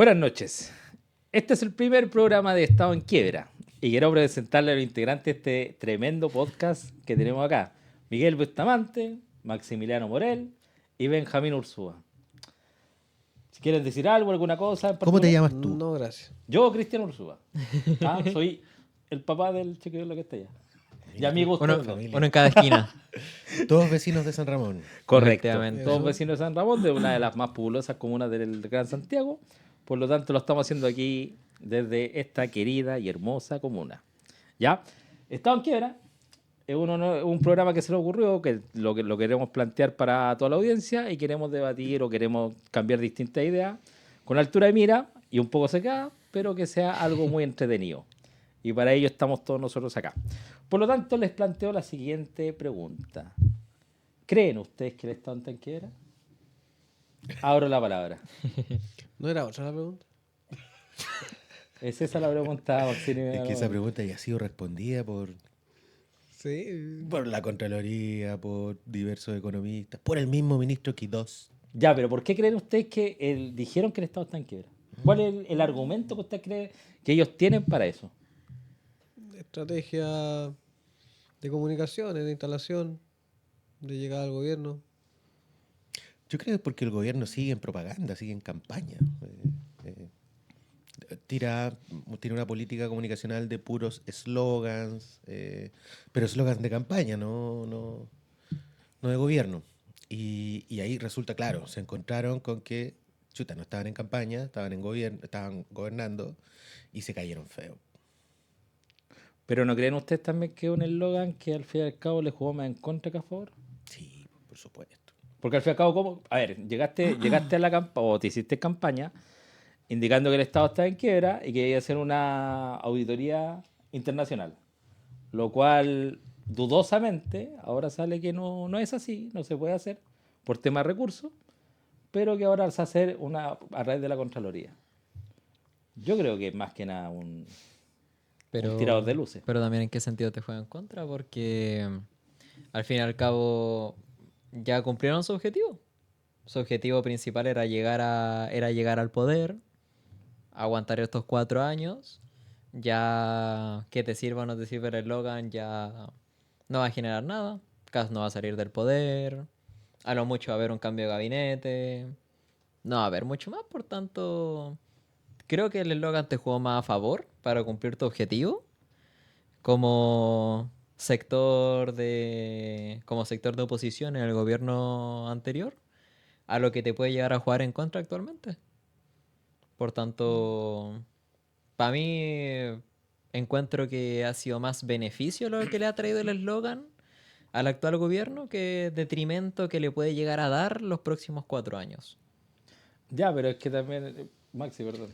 Buenas noches. Este es el primer programa de Estado en Quiebra y quiero presentarle a los integrantes de este tremendo podcast que tenemos acá. Miguel Bustamante, Maximiliano Morel y Benjamín Ursúa. Si quieren decir algo, alguna cosa en ¿Cómo te particular. llamas tú? No, gracias. Yo, Cristian Ursúa. Soy el papá del chiquillo que está allá. Y amigo Una ustedes dos. familia. Uno en cada esquina. Todos vecinos de San Ramón. Correcto. Efectivamente. Todos Eso. vecinos de San Ramón, de una de las más populosas comunas del Gran Santiago. Por lo tanto, lo estamos haciendo aquí desde esta querida y hermosa comuna. ¿Ya? Estado en Quiebra es un programa que se nos ocurrió, que lo queremos plantear para toda la audiencia y queremos debatir o queremos cambiar distintas ideas con altura de mira y un poco secada, pero que sea algo muy entretenido. Y para ello estamos todos nosotros acá. Por lo tanto, les planteo la siguiente pregunta. ¿Creen ustedes que el Estado está en quiebra? Abro la palabra. ¿No era otra la pregunta? ¿Es esa la pregunta, Maxine? Es que esa pregunta ya ha sido respondida Sí. por la Contraloría, por diversos economistas, por el mismo ministro Quidós. Ya, pero ¿por qué creen ustedes que dijeron que el Estado está en quiebra? ¿Cuál es el argumento que usted cree que ellos tienen para eso? Estrategia de comunicaciones, de instalación, de llegada al gobierno. Yo creo que es porque el gobierno sigue en propaganda, sigue en campaña. Tiene una política comunicacional de puros eslogans, pero eslogans de campaña, no de gobierno. Y ahí resulta claro, se encontraron con que, chuta, no estaban en campaña, estaban en gobierno, estaban gobernando y se cayeron feo. ¿Pero no creen ustedes también que es un eslogan que al fin y al cabo le jugó más en contra que a favor? Sí, por supuesto. Porque al fin y al cabo, ¿cómo? A ver, llegaste a la campaña o te hiciste campaña indicando que el Estado estaba en quiebra y que iba a hacer una auditoría internacional. Lo cual, dudosamente, ahora sale que no es así, no se puede hacer por tema de recursos, pero que ahora se va a hacer a raíz de la Contraloría. Yo creo que es más que nada un tirador de luces. Pero también en qué sentido te juega en contra, porque al fin y al cabo ya cumplieron su objetivo. Su objetivo principal era llegar al poder, aguantar estos 4 años. Ya que te sirva o no te sirva el eslogan, ya no va a generar nada. Kass no va a salir del poder. A lo mucho va a haber un cambio de gabinete. No va a haber mucho más, por tanto, creo que el eslogan te jugó más a favor para cumplir tu objetivo como como sector de oposición en el gobierno anterior a lo que te puede llegar a jugar en contra actualmente. Por tanto, para mí encuentro que ha sido más beneficio lo que le ha traído el eslogan al actual gobierno que detrimento que le puede llegar a dar los próximos 4 años. Ya, pero es que también, Maxi, perdón.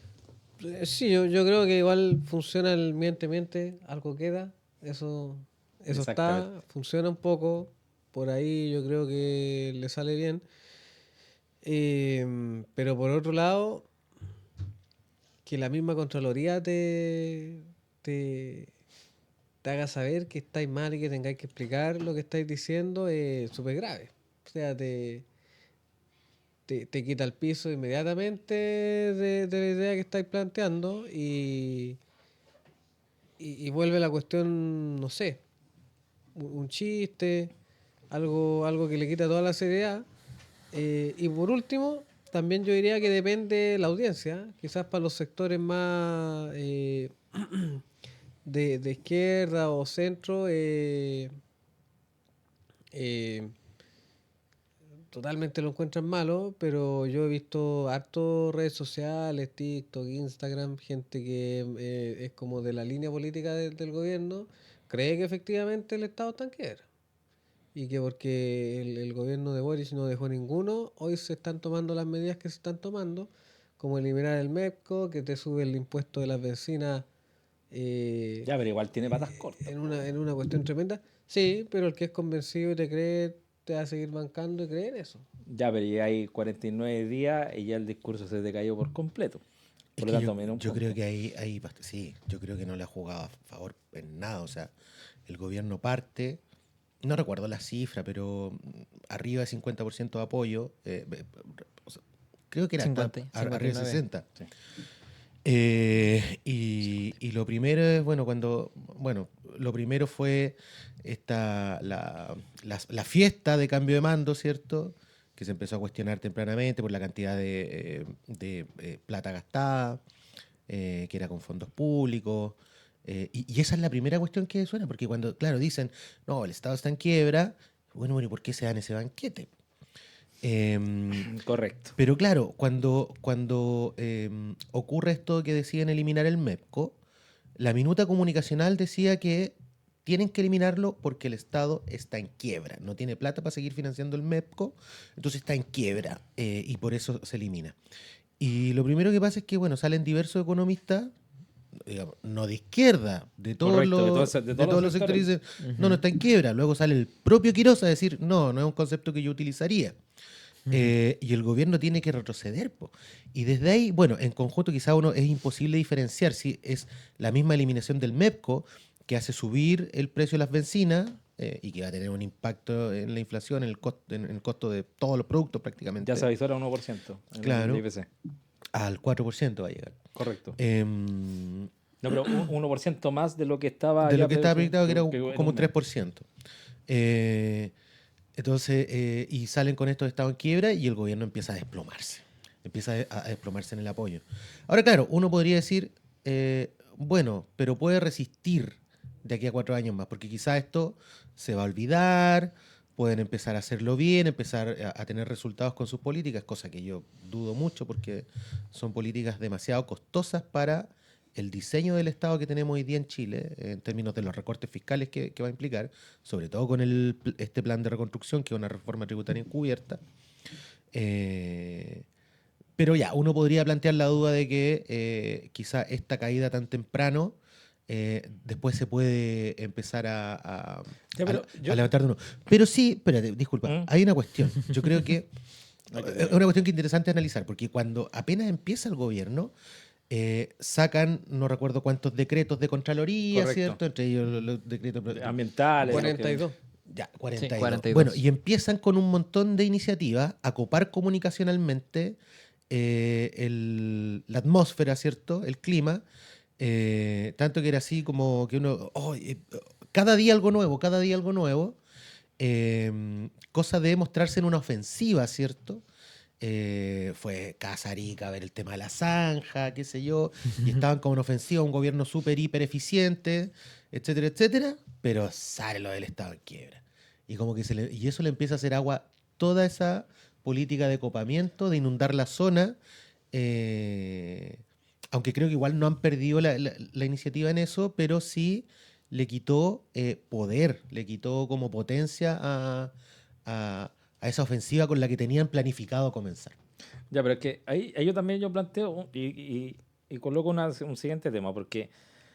Sí, yo creo que igual funciona el miente, algo queda. Eso está, Exactamente. funciona un poco. Por ahí yo creo que le sale bien. Pero por otro lado, que la misma Contraloría te haga saber que estáis mal y que tengáis que explicar lo que estáis diciendo es súper grave. O sea, te quita el piso inmediatamente de la idea que estáis planteando y vuelve la cuestión, no sé, un chiste, algo que le quita toda la seriedad. Y por último, también yo diría que depende la audiencia. Quizás para los sectores más de izquierda o centro, totalmente lo encuentran malo, pero yo he visto harto redes sociales, TikTok, Instagram, gente que es como de la línea política del gobierno, cree que efectivamente el Estado está en quiebra. Y que porque el gobierno de Boris no dejó ninguno, hoy se están tomando las medidas que se están tomando, como eliminar el MEPCO, que te sube el impuesto de las bencinas Ya, pero igual tiene patas cortas. en una cuestión tremenda. Sí, pero el que es convencido y te cree, te va a seguir bancando y creer eso. Ya, pero ya hay 49 días y ya el discurso se decayó por completo. Es Por lo que tanto, menos un yo creo punto. que sí, yo creo que no le ha jugado a favor en nada. O sea, el gobierno parte, no recuerdo la cifra, pero arriba de 50% de apoyo. O sea, creo que era hasta 50, arriba de 59. 60. Sí. Y lo primero es, lo primero fue la fiesta de cambio de mando, ¿cierto? Que se empezó a cuestionar tempranamente por la cantidad de plata gastada, que era con fondos públicos. Y esa es la primera cuestión que suena, porque cuando, claro, dicen, no, el Estado está en quiebra, bueno, ¿y por qué se dan ese banquete? Correcto. Pero claro, cuando ocurre esto que deciden eliminar el MEPCO, la minuta comunicacional decía que tienen que eliminarlo porque el Estado está en quiebra, no tiene plata para seguir financiando el MEPCO, entonces está en quiebra y por eso se elimina. Y lo primero que pasa es que, bueno, salen diversos economistas, digamos, no de izquierda, de todos Correcto, de todos los sectores, dicen, no está en quiebra. Luego sale el propio Quiroz a decir, no es un concepto que yo utilizaría. Y el gobierno tiene que retroceder, po. Y desde ahí, bueno, en conjunto quizá uno es imposible diferenciar si es la misma eliminación del MEPCO que hace subir el precio de las bencinas y que va a tener un impacto en la inflación, en el costo de todos los productos prácticamente. Ya se avisó a 1% en Claro. el IPC. Al 4% va a llegar. Correcto. Em, No, pero 1% más de lo que estaba de ya lo que estaba proyectado, que era en como un un mes. 3%. Entonces, y salen con esto de estado en quiebra y el gobierno empieza a desplomarse. Empieza a desplomarse en el apoyo. Ahora, claro, uno podría decir, bueno, pero puede resistir de aquí a 4 años más, porque quizá esto se va a olvidar, pueden empezar a hacerlo bien, empezar a tener resultados con sus políticas, cosa que yo dudo mucho porque son políticas demasiado costosas para el diseño del Estado que tenemos hoy día en Chile, en términos de los recortes fiscales que va a implicar, sobre todo con este plan de reconstrucción, que es una reforma tributaria encubierta. Pero ya, uno podría plantear la duda de que quizá esta caída tan temprano después se puede empezar Ya, pero a levantar de nuevo. Pero sí, espérate, disculpa, ¿Mm? hay una cuestión. Yo creo que Hay que es una cuestión que es interesante analizar, porque cuando apenas empieza el gobierno, sacan, no recuerdo cuántos decretos de Contraloría, Correcto. ¿cierto? Entre ellos los decretos Ambientales. 42. ya, 42. 42. Bueno, y empiezan con un montón de iniciativas a copar comunicacionalmente la atmósfera, ¿cierto? El clima. Tanto que era así como que uno, cada día algo nuevo, cada día algo nuevo. Cosa de mostrarse en una ofensiva, ¿cierto? Fue Casarica a ver el tema de la zanja, qué sé yo, y estaban con una ofensiva, un gobierno súper, hiper eficiente, etcétera, etcétera, pero sale lo del Estado en quiebra. Y como que y eso le empieza a hacer agua toda esa política de copamiento, de inundar la zona, aunque creo que igual no han perdido la iniciativa en eso, pero sí le quitó poder, le quitó como potencia a esa ofensiva con la que tenían planificado comenzar. Ya, pero es que ahí yo también yo planteo y coloco un siguiente tema, porque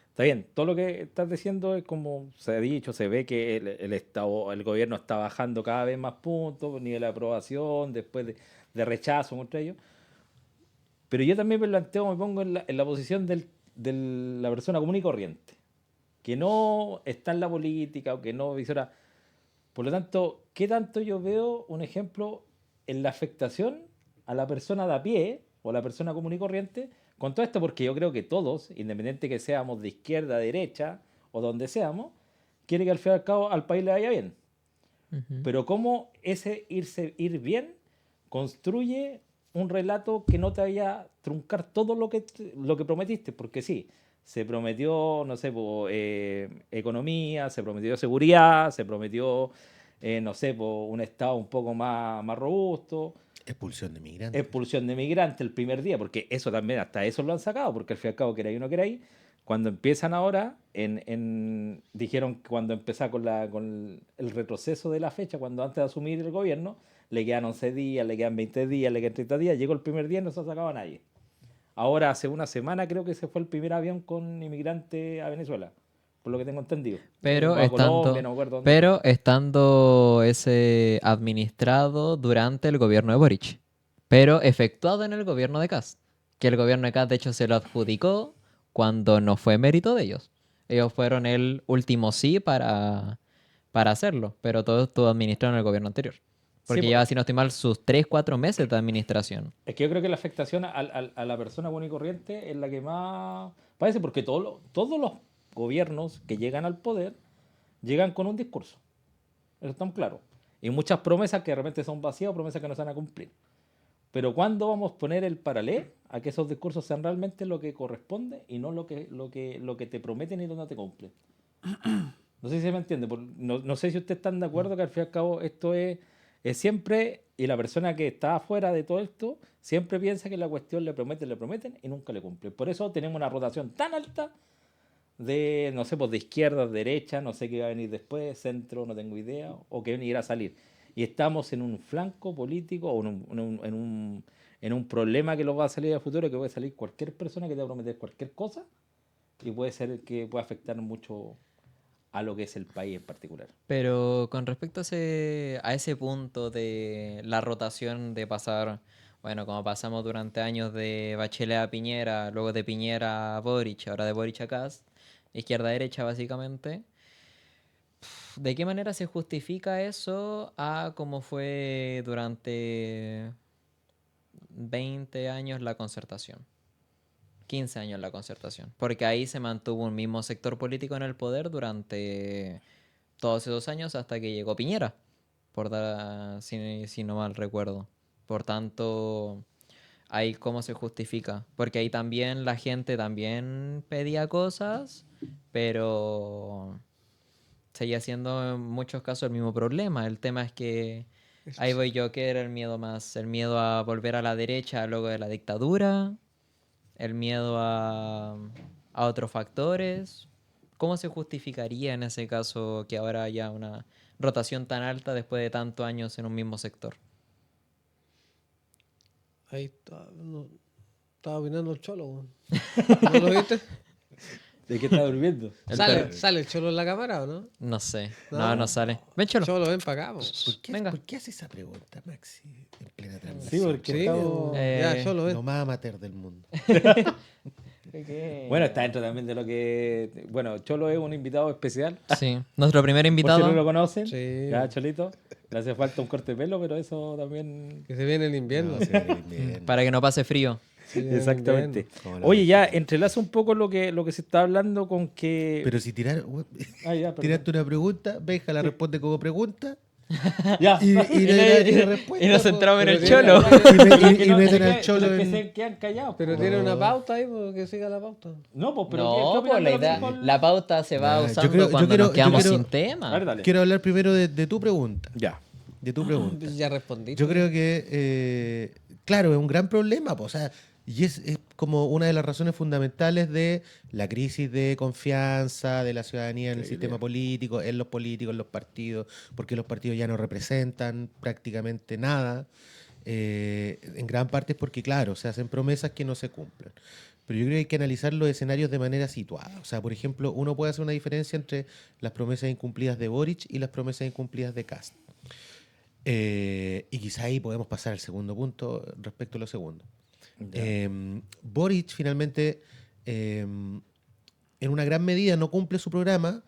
está bien, todo lo que estás diciendo es como se ha dicho, se ve que el Estado, el gobierno está bajando cada vez más puntos, nivel de aprobación, después de rechazo contra ellos. Pero yo también me planteo, me pongo en la posición de la persona común y corriente, que no está en la política o que no visora. Por lo tanto, ¿qué tanto yo veo un ejemplo en la afectación a la persona de a pie o a la persona común y corriente con todo esto? Porque yo creo que todos, independiente que seamos de izquierda, derecha o donde seamos, quiere que al fin y al cabo al país le vaya bien. Pero cómo ese ir bien construye un relato que no te vaya a truncar todo lo que prometiste, porque sí, se prometió, no sé, economía, se prometió seguridad, se prometió, no sé, un Estado un poco más robusto, Expulsión de migrantes. expulsión de migrantes el primer día, porque eso también, hasta eso lo han sacado, porque al fin y al cabo queráis o no queráis, cuando empiezan ahora, dijeron que cuando empezó con el retroceso de la fecha, cuando antes de asumir el gobierno, le quedan 11 días, le quedan 20 días, le quedan 30 días, llegó el primer día y no se ha sacado a nadie. Ahora, hace una semana creo que se fue el primer avión con inmigrantes a Venezuela, por lo que tengo entendido. Pero O a Colombia, no me acuerdo dónde. estando ese administrado durante el gobierno de Boric. Pero efectuado en el gobierno de Kast. Que el gobierno de Kast, de hecho, se lo adjudicó cuando no fue mérito de ellos. Ellos fueron el último sí para hacerlo. Pero todo estuvo administrado en el gobierno anterior. Porque Sí, lleva, si no estoy mal, sus 3-4 meses de administración. es que yo creo que la afectación a la persona común y corriente es la que más parece, porque todos los gobiernos que llegan al poder llegan con un discurso. Eso está muy claro. Y muchas promesas que de repente son vacías o promesas que no se van a cumplir. Pero ¿cuándo vamos a poner el paralelo a que esos discursos sean realmente lo que corresponde y no lo que te prometen y no te cumplen? No sé si se me entiende. No sé si ustedes están de acuerdo que al fin y al cabo esto es siempre, y la persona que está afuera de todo esto, siempre piensa que la cuestión le prometen y nunca le cumplen. Por eso tenemos una rotación tan alta de, no sé, pues de izquierda, derecha, no sé qué va a venir después, centro, no tengo idea, o qué irá a salir. Y estamos en un flanco político o en un problema que lo va a salir a futuro, que puede salir cualquier persona que te va a prometer cualquier cosa y puede ser que pueda afectar mucho a lo que es el país en particular. Pero con respecto a ese punto de la rotación de pasar, bueno, como pasamos durante años de Bachelet a Piñera, luego de Piñera a Boric, ahora de Boric a Kast, izquierda-derecha básicamente, ¿de qué manera se justifica eso a cómo fue durante 20 años la concertación? 15 años la concertación. Porque ahí se mantuvo un mismo sector político en el poder durante todos esos años hasta que llegó Piñera, si no mal recuerdo. Por tanto, ahí cómo se justifica. Porque ahí también la gente también pedía cosas, pero seguía siendo en muchos casos el mismo problema. El tema es que ahí voy yo, que era el miedo más, el miedo a volver a la derecha luego de la dictadura, el miedo a otros factores. ¿Cómo se justificaría en ese caso que ahora haya una rotación tan alta después de tantos años en un mismo sector? Ahí está, estaba opinando el cholo, weón. ¿No lo viste? ¿De qué está durmiendo? ¿Sale el cholo en la cámara o no? No sé. No. No sale. Ven, Cholo. Cholo, ven para acá, po. Venga. ¿Por qué hace esa pregunta, Maxi, en plena Sí, transmisión? porque Sí, estamos... ya, Cholo, ven. Lo más amateur del mundo. Bueno, está dentro también de lo que... Bueno, Cholo es un invitado especial. Sí. Nuestro primer Por si invitado. no lo conocen. Sí. Ya, Cholito. Le hace falta un corte de pelo, pero eso también... Que se viene el invierno. No, se ve bien. Para que no pase frío. Se viene el Exactamente. invierno. Como la Oye, ya música. entrelaza un poco lo que se está hablando con que... Pero si Ah, ya, perdón. tiraste una pregunta, Benja la responde como pregunta Ya. y no tiene respuesta. Y nos po. centramos en el Pero Cholo. Y meten al Cholo que en... se quedan callados. Pero po. tiene una pauta ahí, pues, que siga la pauta. No, pues, pero ¿qué No, opinan pues de la lo que idea, dijo el- la pauta se va Ah, yo usando creo- yo cuando quiero- nos yo quedamos quiero- sin tema. A ver, dale. Quiero hablar primero de tu pregunta. Ya. De tu pregunta. Ya respondí. Yo creo que, claro, es un gran problema, po, o sea, y es como una de las razones fundamentales de la crisis de confianza de la ciudadanía en el sistema político, en los partidos, porque los partidos ya no representan prácticamente nada. En gran parte es porque, claro, se hacen promesas que no se cumplen. Pero yo creo que hay que analizar los escenarios de manera situada. O sea, por ejemplo, uno puede hacer una diferencia entre las promesas incumplidas de Boric y las promesas incumplidas de Kast. Y quizá ahí podemos pasar al segundo punto respecto a lo segundo. Boric finalmente, en una gran medida, no cumple su programa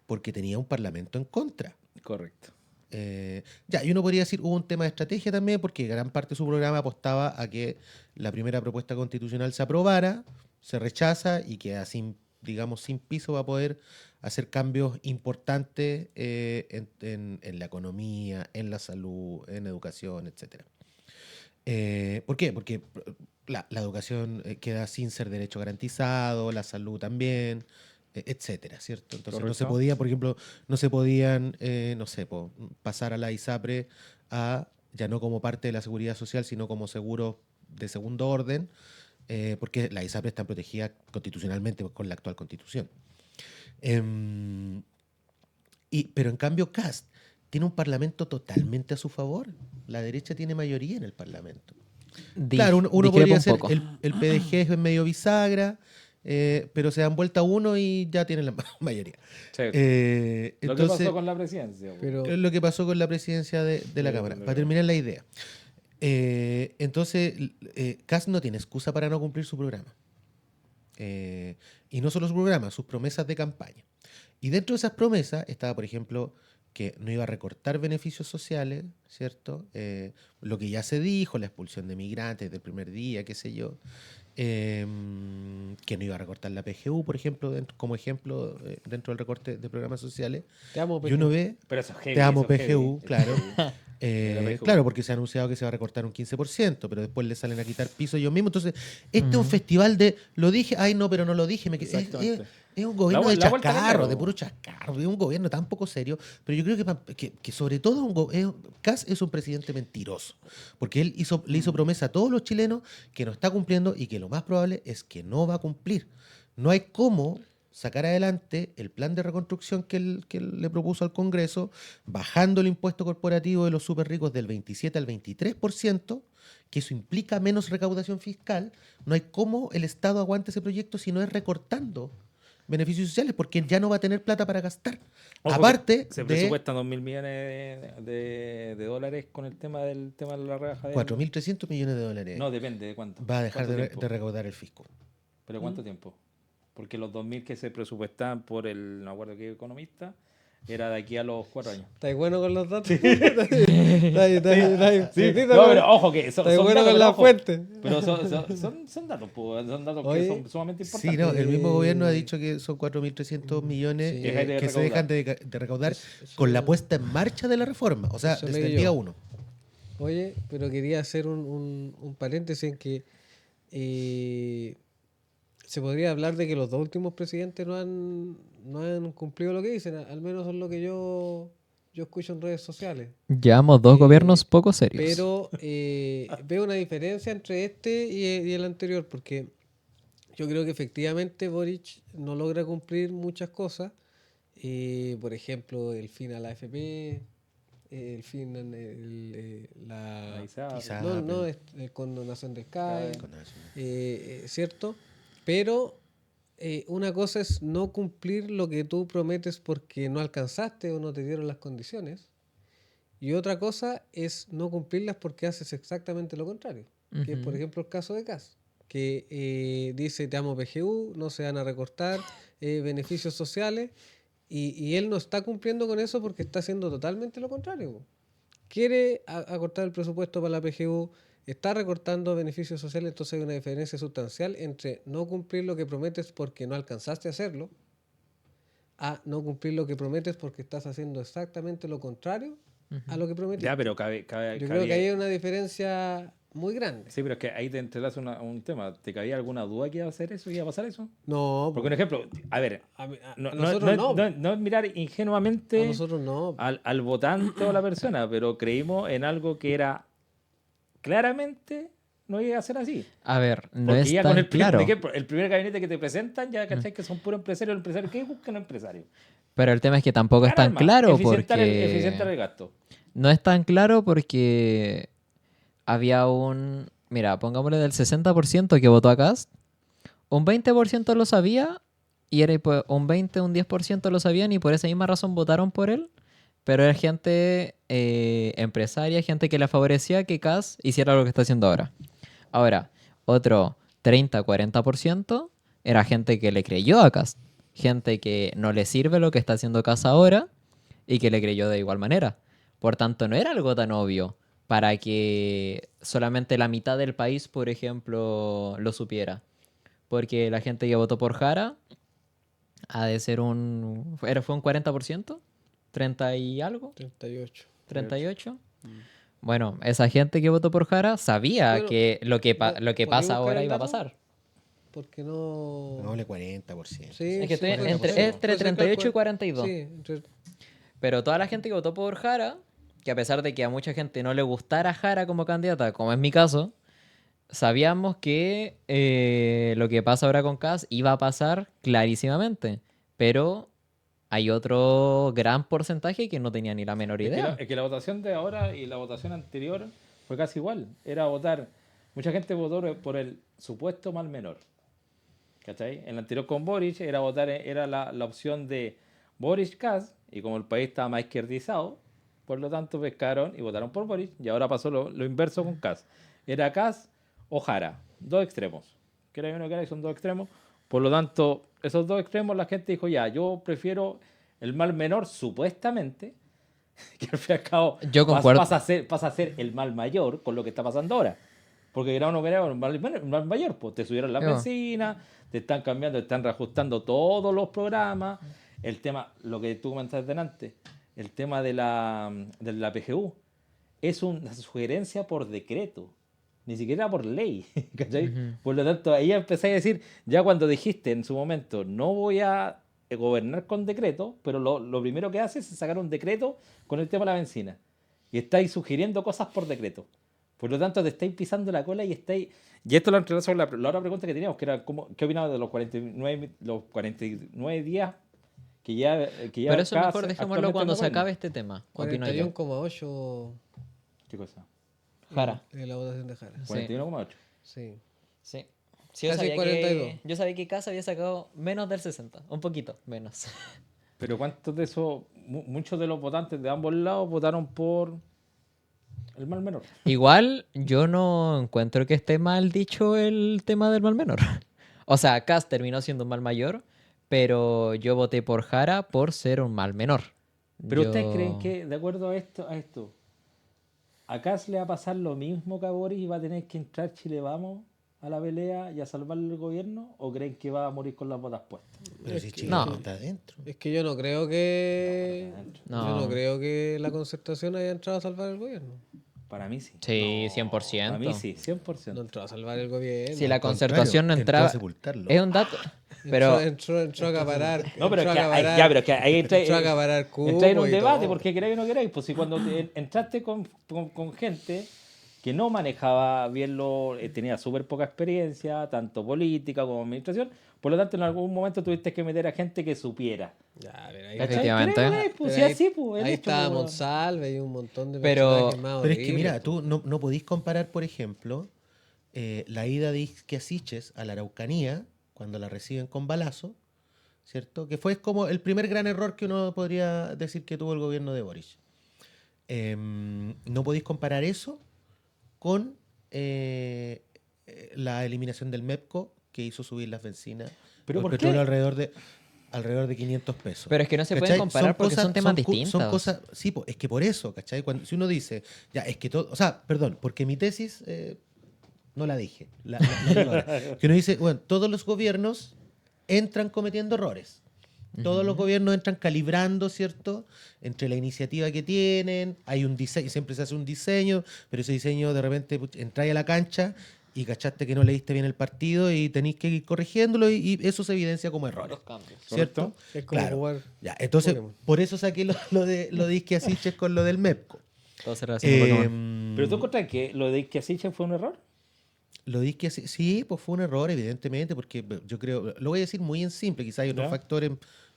porque tenía un parlamento en contra. Correcto. Y uno podría decir, hubo un tema de estrategia también, porque gran parte de su programa apostaba a que la primera propuesta constitucional se aprobara, se rechaza y queda sin, digamos, sin piso para poder hacer cambios importantes en la economía, en la salud, en educación, etc. ¿Por qué? Porque la educación queda sin ser derecho garantizado, la salud también, etcétera, ¿cierto? Entonces no se Correcto. podía, por ejemplo, no se podían, pasar a la ISAPRE ya no como parte de la seguridad social, sino como seguro de segundo orden, porque las ISAPRE están protegidas constitucionalmente con la actual constitución. Pero en cambio Kast tiene un parlamento totalmente a su favor. La derecha tiene mayoría en el parlamento. Claro, uno Discrepo podría un ser poco. el PDG es medio bisagra, pero se dan vuelta uno y ya tienen la mayoría. Sí. Lo que Entonces, pasó con la presidencia. po. Pero es lo que pasó con la presidencia de la Cámara. Para terminar la idea. Entonces, Kast no tiene excusa para no cumplir su programa. Y no solo su programa, sus promesas de campaña. Y dentro de esas promesas estaba, por ejemplo, que no iba a recortar beneficios sociales, ¿cierto? Lo que ya se dijo, la expulsión de migrantes del primer día, qué sé yo, que no iba a recortar la PGU, por ejemplo, como ejemplo dentro del recorte de programas sociales. Te amo, Y uno PGU. ve, Pero eso es heavy. te amo eso es heavy, PGU, eso es claro. heavy. De la PGU. Claro, porque se ha anunciado que se va a recortar un 15%, pero después le salen a quitar piso ellos mismos. Entonces, este es un festival de, lo dije, ay no, pero no lo dije. Exactamente. Es un gobierno La de vuelta al chascarro, enero. de puro chascarro, es un gobierno tan poco serio. Pero yo creo que sobre todo Kast es un presidente mentiroso, porque él le hizo promesa a todos los chilenos que no está cumpliendo y que lo más probable es que no va a cumplir. No hay cómo sacar adelante el plan de reconstrucción que él le propuso al Congreso, bajando el impuesto corporativo de los súper ricos del 27 al 23%, que eso implica menos recaudación fiscal. No hay cómo el Estado aguante ese proyecto si no es recortando beneficios sociales, porque ya no va a tener plata para gastar. Ojo, Aparte se de presupuestan 2.000 millones de dólares con el tema de la rebaja de... 4.300 millones de dólares No, depende de cuánto. va a dejar ¿Cuánto de tiempo? recaudar el fisco. ¿Pero cuánto tiempo? Porque los 2.000 que se presupuestaban por el, no me acuerdo qué economista, era de aquí a los 4 años. ¿Estás bueno con los datos? ¿Estás Sí, no, pero ojo que son bueno datos, con pero la ojo. fuente? Pero son datos, pues, son datos Oye, que son sumamente Sí, importantes. no, el mismo gobierno ha dicho que son 4.300 millones Sí. Deja de que se recaudar. dejan de recaudar Eso- con la puesta en marcha de la reforma, o sea, eso desde leí el yo. día 1. Oye, pero quería hacer un paréntesis en que se podría hablar de que los dos últimos presidentes no han cumplido lo que dicen, al menos es lo que yo escucho en redes sociales. Llevamos dos gobiernos poco serios. Pero veo una diferencia entre este y el anterior, porque yo creo que efectivamente Boric no logra cumplir muchas cosas. Por ejemplo, el fin a la AFP, el fin en la... La ISAPRE. Quizá. No, es condonación del CAE, CAE. ¿cierto? Pero una cosa es no cumplir lo que tú prometes porque no alcanzaste o no te dieron las condiciones. Y otra cosa es no cumplirlas porque haces exactamente lo contrario. Que es, por ejemplo, el caso de Kast, que dice te amo PGU, no se van a recortar beneficios sociales, y él no está cumpliendo con eso porque está haciendo totalmente lo contrario. Quiere acortar el presupuesto para la PGU, está recortando beneficios sociales, entonces hay una diferencia sustancial entre no cumplir lo que prometes porque no alcanzaste a hacerlo, a no cumplir lo que prometes porque estás haciendo exactamente lo contrario a lo que prometiste. Ya, pero Yo creo que ahí hay una diferencia muy grande. Sí, pero es que ahí te entrelaza un tema. ¿Te cabía alguna duda que iba a hacer eso? ¿Iba a pasar eso? No, Porque un ejemplo, a ver, a no, nosotros no. no es mirar A ingenuamente nosotros no. al votante o a la persona, pero creímos en algo que era claramente no iba a ser así. A ver, no Porque es ya con tan el primer, claro. el primer gabinete que te presentan, ya cachai que son puros empresarios. ¿El empresario qué buscan los empresarios? Pero el tema es que tampoco es tan Ganar más, claro eficientar porque... el gasto. No es tan claro porque había un... Mira, pongámosle del 60% que votó a Kast, un 20% lo sabía y era un 20, un 10% lo sabían y por esa misma razón votaron por él, pero era gente empresaria, gente que le favorecía que Kast hiciera lo que está haciendo ahora. Ahora, otro 30, 40% era gente que le creyó a Kast, gente que no le sirve lo que está haciendo Kast ahora y que le creyó de igual manera. Por tanto, no era algo tan obvio para que solamente la mitad del país, por ejemplo, lo supiera. Porque la gente que votó por Jara ha de ser ¿fue un 40%? ¿30 y algo? 38. ¿38? Bueno, esa gente que votó por Jara sabía Bueno, que lo que ¿podemos pasa buscar ahora el iba a dato? pasar. Porque no... Pongámosle 40%. Sí, Es que estoy puede entre ser. Puede ser 38 y calcular. 42. Sí, entre... Pero toda la gente que votó por Jara, que a pesar de que a mucha gente no le gustara Jara como candidata, como es mi caso, sabíamos que lo que pasa ahora con Kast iba a pasar clarísimamente. Pero hay otro gran porcentaje que no tenía ni la menor idea. Es que la votación de ahora y la votación anterior fue casi igual. Era votar. Mucha gente votó por el supuesto mal menor. ¿Cachai? En el anterior con Boric era votar, era la opción de Boric Kast, y como el país estaba más izquierdizado, por lo tanto pescaron y votaron por Boric, y ahora pasó lo inverso con Kast. Era Kast o Jara, dos extremos. Que era uno que era y son dos extremos. Por lo tanto, esos dos extremos la gente dijo, ya, yo prefiero el mal menor supuestamente, Que al fin y al cabo Yo concuerdo. pasa a ser el mal mayor con lo que está pasando ahora. Porque era uno que era un mal mayor, pues te subieron la Claro. benzina, te están cambiando, te están reajustando todos los programas. El tema, lo que tú comentaste delante, el tema de la PGU, es una sugerencia por decreto, ni siquiera por ley. ¿Cachai? Ujú. Por lo tanto, ahí empecé a decir, ya cuando dijiste en su momento, no voy a gobernar con decreto, pero lo primero que haces es sacar un decreto con el tema de la benzina. Y estáis sugiriendo cosas por decreto. Por lo tanto, te estáis pisando la cola y estáis... Y esto lo entrelazo con la otra pregunta que teníamos, que era ¿qué opinabas de los 49 días que ya Pero eso mejor dejémoslo cuando se acabe este tema. Opino yo. 41,8 ¿Qué cosa? Jara. la votación de Jara. Sí. 41,8. Sí. Sí. Sí, yo Casi sabía 42. yo sabía que Casa había sacado menos del 60. Un poquito menos. Pero ¿cuántos de esos, muchos de los votantes de ambos lados votaron por el mal menor? Igual yo no encuentro que esté mal dicho el tema del mal menor. O sea, Cas terminó siendo un mal mayor, pero yo voté por Jara por ser un mal menor. Pero Yo- ¿ustedes creen que, de acuerdo a esto, a Kass le va a pasar lo mismo que a Boris y va a tener que entrar Chile Vamos a la pelea y a salvar el gobierno? ¿O creen que va a morir con las botas puestas? Pero si Chile No. no está adentro. Es que yo no creo que. No. Yo no creo que la concertación haya entrado a salvar el gobierno. Para mí sí. Sí, 100%. Para mí sí, 100%. No entró a salvar el gobierno. Si la Al concertación no contrario, entró entraba... a sepultarlo. Es un dato. Pero Entró a acaparar. No, pero es entró que, a acaparar- ya, pero es que ahí entró a acaparar entra en cupos un y debate, todo. porque queráis o no queráis. Pues si cuando entraste con gente que no manejaba bien tenía súper poca experiencia, tanto política como administración, por lo tanto en algún momento tuviste que meter a gente que supiera. Ya, pero ahí, ¿Cachai? Efectivamente. ¿Queráis o no queráis? Pues pero si ahí- así, pues, el ahí hecho, estaba pues, Monsalve y un montón de Pero- personajes más Pero es que horribles, mira, pues. tú no podís comparar, por ejemplo, la ida de Isquiasiches a la Araucanía, cuando la reciben con balazo, ¿cierto? Que fue como el primer gran error que uno podría decir que tuvo el gobierno de Boris. No podéis comparar eso con la eliminación del MEPCO, que hizo subir las bencinas, ¿Pero o el por petróleo qué? alrededor de 500 pesos. Pero es que no se ¿Cachai? pueden comparar porque son temas son distintos. cosas, sí, es que por eso, ¿cachai? Si uno dice, ya, es que todo, o sea, perdón, porque mi tesis no la dije, la digo ahora. Que uno dice, bueno, todos los gobiernos entran cometiendo errores. Todos los gobiernos entran calibrando, ¿cierto? Entre la iniciativa que tienen, hay un diseño, siempre se hace un diseño, pero ese diseño de repente entráis a la cancha y cachaste que no leíste bien el partido y tenéis que ir corrigiéndolo y eso se evidencia como errores. ¿Cierto? Es como jugar Ya, entonces, Pokémon. por eso saqué lo de Isquiasiches con lo del MEPCO. Todo se relaciona con Pokémon. ¿Pero tú encontrás que lo de Isquiasiche fue un error? Lo de Isquiasiches, sí, pues fue un error, evidentemente, porque yo creo, lo voy a decir muy en simple, quizás hay otros Ya. factores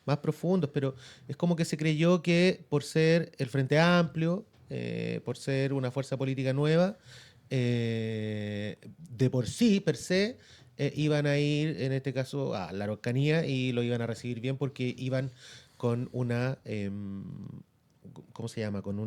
más profundos, pero es como que se creyó que por ser el Frente Amplio, por ser una fuerza política nueva, de por sí, per se, iban a ir, en este caso, a la Araucanía y lo iban a recibir bien porque iban con una, ¿cómo se llama? Con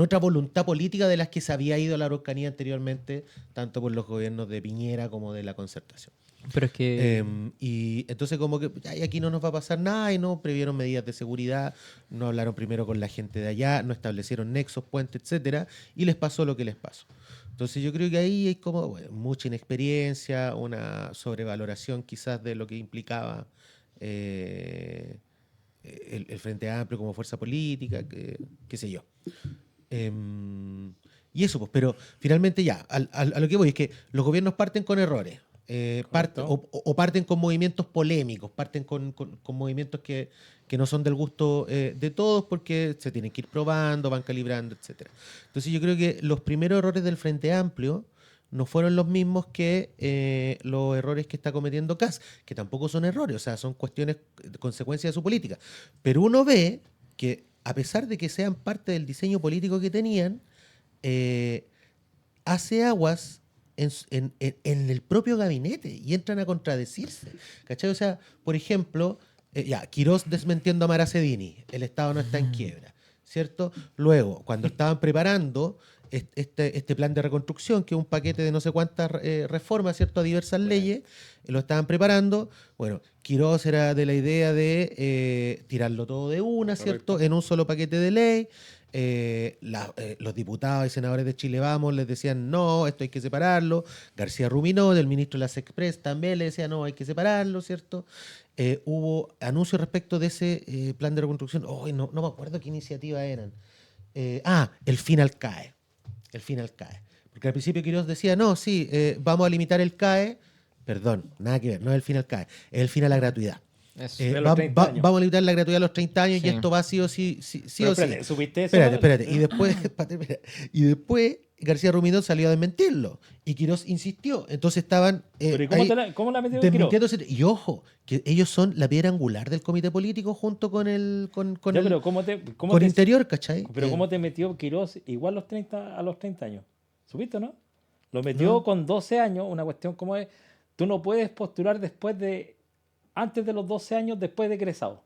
otra voluntad política de las que se había ido a la Araucanía anteriormente, tanto por los gobiernos de Piñera como de la Concertación. Pero es que... Y entonces como que "Ay, aquí no nos va a pasar nada", y no previeron medidas de seguridad, no hablaron primero con la gente de allá, no establecieron nexos, puentes, etcétera, y les pasó lo que les pasó. Entonces yo creo que ahí hay como bueno, mucha inexperiencia, una sobrevaloración quizás de lo que implicaba el Frente Amplio como fuerza política, qué sé yo. Y eso, pues, pero finalmente ya, a lo que voy es que los gobiernos parten con errores. O parten con movimientos polémicos, parten con movimientos que no son del gusto de todos porque se tienen que ir probando, van calibrando, etcétera. Entonces yo creo que los primeros errores del Frente Amplio no fueron los mismos que los errores que está cometiendo Kass, que tampoco son errores, o sea, son cuestiones, consecuencias de su política. Pero uno ve que a pesar de que sean parte del diseño político que tenían, hace aguas en el propio gabinete y entran a contradecirse. ¿Cachai? O sea, por ejemplo, Quirós desmintiendo a Mara Cedini, el Estado no está en quiebra, ¿cierto? Luego, cuando estaban preparando este plan de reconstrucción, que es un paquete de no sé cuántas reformas, ¿cierto?, a diversas leyes, lo estaban preparando. Bueno, Quirós era de la idea de tirarlo todo de una, ¿cierto?, en un solo paquete de ley. Los diputados y senadores de Chile Vamos les decían, no, esto hay que separarlo. García Ruminó, del ministro de las Express, también le decía, no, hay que separarlo, ¿cierto? Hubo anuncios respecto de ese plan de reconstrucción. No me acuerdo qué iniciativa eran. El final CAE. El final CAE. Porque al principio Quirós decía, no, sí, vamos a limitar el CAE. Perdón, nada que ver, no es el final CAE, es el fin a la gratuidad. Eso. De los 30 años. Vamos a limitar la gratuidad a los 30 años Sí. y esto va sí o sí. Pero o sí. espérate, ¿supiste eso? Espérate. Y después, y después García Ruminó salió a desmentirlo. Y Quirós insistió. Entonces estaban Pero ¿y cómo la metió Quirós? desmintiéndose. Y ojo, que ellos son la piedra angular del comité político junto con el Ya, pero con Interior, ¿cachai? Pero ¿cómo te metió Quirós igual a los 30 años? ¿Supiste o no? Lo metió con 12 años, una cuestión como es, tú no puedes postular antes de los 12 años después de egresado.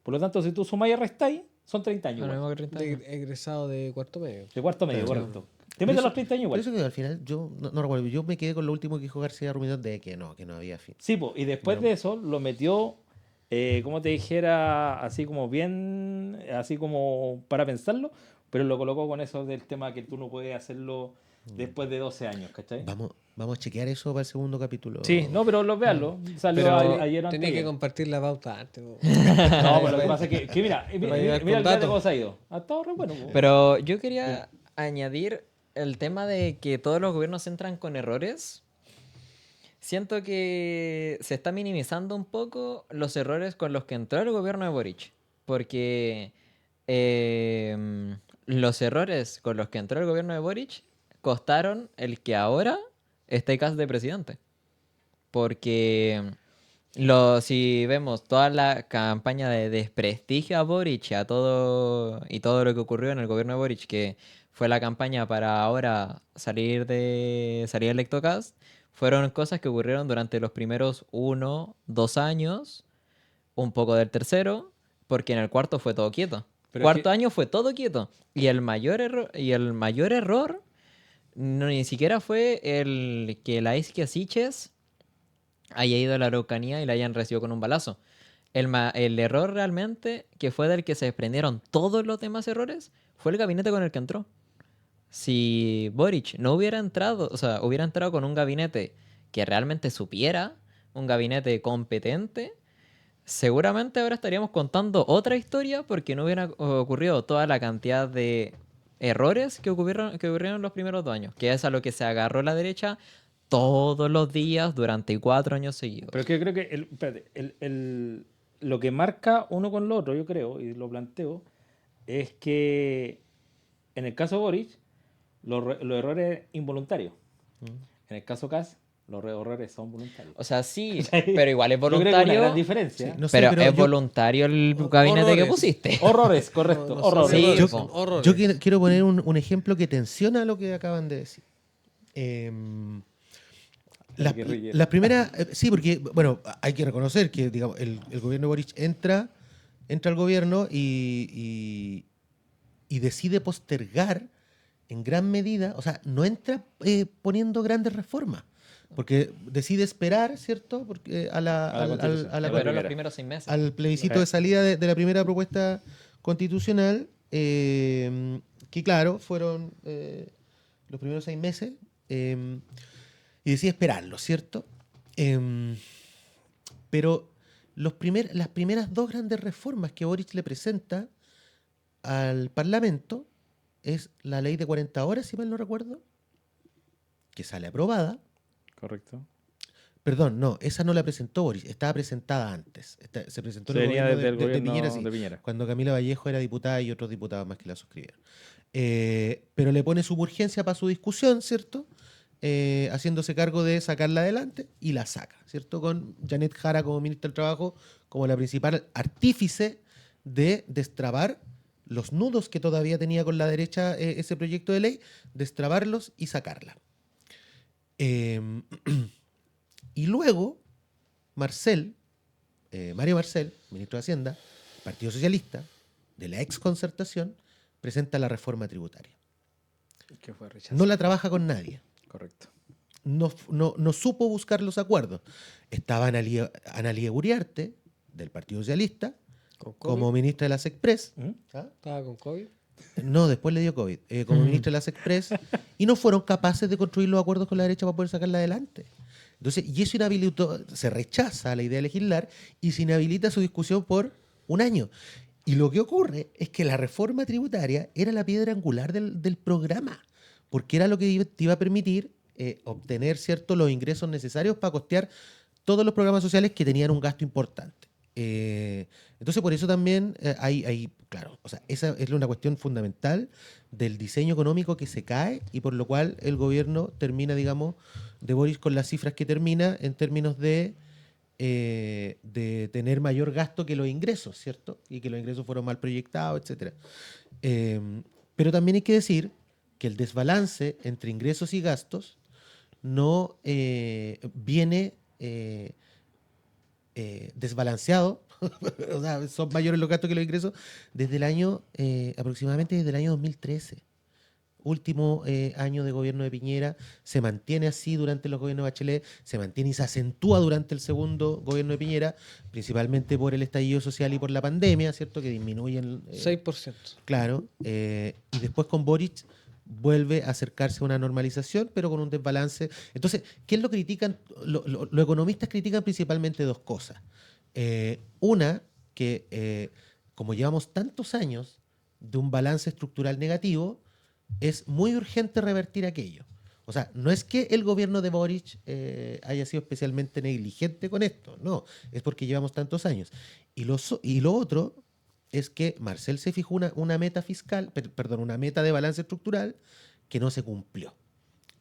Por lo tanto, si tú sumáis y restáis, son 30 años. Lo igual. mismo que 30 años. Egresado de cuarto medio. De cuarto medio, Claro. correcto. Te metes a los 30 años Por igual. eso que al final yo no recuerdo. Yo me quedé con lo último que dijo García Ruminó de que no había fin. Sí, po, y después de eso lo metió, como te dijera, así como bien, así como para pensarlo, pero lo colocó con eso del tema que tú no puedes hacerlo después de 12 años, ¿cachai? Vamos a chequear eso para el segundo capítulo. Sí, no, pero véanlo. Salió Pero ayer o tenía que anteayer. compartir la pauta antes. po. No, pero lo que pasa es que mira, Para llegar mira con el datos. debate cómo se ha ido. Ha estado re bueno. po. Pero yo quería añadir el tema de que todos los gobiernos entran con errores. Siento que se está minimizando un poco los errores con los que entró el gobierno de Boric. Porque los errores con los que entró el gobierno de Boric costaron el que ahora esté casi de presidente. Porque si vemos toda la campaña de desprestigio a Boric y todo lo que ocurrió en el gobierno de Boric, que fue la campaña para ahora salir electo Kast, fueron cosas que ocurrieron durante los primeros 1, 2 años, un poco del tercero, porque en el cuarto fue todo quieto. Pero es Cuarto que- año fue todo quieto. Y el mayor error ni siquiera fue el que la Isquia Siches haya ido a la Araucanía y la hayan recibido con un balazo. El error realmente, que fue del que se desprendieron todos los demás errores, fue el gabinete con el que entró. Si Boric no hubiera entrado, o sea, hubiera entrado con un gabinete que realmente supiera, un gabinete competente, seguramente ahora estaríamos contando otra historia porque no hubiera ocurrido toda la cantidad de errores que ocurrieron en los primeros 2 años, que es a lo que se agarró la derecha todos los días durante 4 años seguidos. Pero es que yo creo que lo que marca uno con lo otro, yo creo, y lo planteo, es que en el caso de Boric, los errores involuntarios. En el caso Kast, los errores son voluntarios. O sea, sí, pero igual es Yo creo que hay una voluntario. gran diferencia. Sí, no sé, pero es yo- voluntario el gabinete que Horrores. pusiste. Horrores, correcto, No, horrores. Sí, yo, po. horrores. yo quiero poner un ejemplo que tensiona lo que acaban de decir. Las guerrillero. las primeras, sí, porque, bueno, hay que reconocer que, digamos, el gobierno de Boric entra al gobierno y decide postergar en gran medida, o sea, no entra poniendo grandes reformas, porque decide esperar, ¿cierto? Porque A la Constitución. a la- Pero los primera. primeros 6 meses. al plebiscito de salida de la primera propuesta constitucional, que claro, fueron los primeros 6 meses, y decide esperarlo, ¿cierto? Pero las primeras 2 grandes reformas que Boric le presenta al Parlamento es la ley de 40 horas, si mal no recuerdo, que sale aprobada. Correcto. Perdón, no, esa no la presentó Boric, estaba presentada antes. Se presentó Se en el venía gobierno desde el de gobierno Piñera, sí, de Piñera. cuando Camila Vallejo era diputada y otros diputados más que la suscribieron. Pero le pone su urgencia para su discusión, ¿cierto? Haciéndose cargo de sacarla adelante y la saca, ¿cierto? Con Janet Jara como ministra del Trabajo como la principal artífice de destrabar los nudos que todavía tenía con la derecha ese proyecto de ley, destrabarlos y sacarla. Y luego, Mario Marcel, ministro de Hacienda, Partido Socialista, de la ex Concertación, presenta la reforma tributaria. Que fue rechazado. No la trabaja con nadie. Correcto. No supo buscar los acuerdos. Estaba Analía Uriarte, del Partido Socialista, ¿Con COVID? como ministra de las Express. ¿Mm? ¿Ah? ¿Estaba con COVID? No, después le dio COVID. Como ministra de las Express. Y no fueron capaces de construir los acuerdos con la derecha para poder sacarla adelante. Entonces, y eso inhabilitó, se rechaza la idea de legislar y se inhabilita su discusión por un año. Y lo que ocurre es que la reforma tributaria era la piedra angular del programa, porque era lo que te iba a permitir obtener, ¿cierto?, los ingresos necesarios para costear todos los programas sociales que tenían un gasto importante. Entonces, por eso también claro, o sea, esa es una cuestión fundamental del diseño económico que se cae y por lo cual el gobierno termina, digamos, de Boris con las cifras que termina en términos de tener mayor gasto que los ingresos, ¿cierto? Y que los ingresos fueron mal proyectados, etcétera. Pero también hay que decir que el desbalance entre ingresos y gastos no viene desbalanceado, o sea, son mayores los gastos que los ingresos, desde el año, aproximadamente desde el año 2013. Último año de gobierno de Piñera, se mantiene así durante los gobiernos de Bachelet, se mantiene y se acentúa durante el segundo gobierno de Piñera, principalmente por el estallido social y por la pandemia, ¿cierto? Que disminuyen. 6%. Claro, y después con Boric vuelve a acercarse a una normalización, pero con un desbalance. Entonces, ¿qué es lo que critican? Los economistas critican principalmente dos cosas. Una, que como llevamos tantos años de un balance estructural negativo, es muy urgente revertir aquello. O sea, no es que el gobierno de Boric haya sido especialmente negligente con esto, no, es porque llevamos tantos años. Y lo otro es que Marcel se fijó una meta fiscal, perdón, una meta de balance estructural que no se cumplió.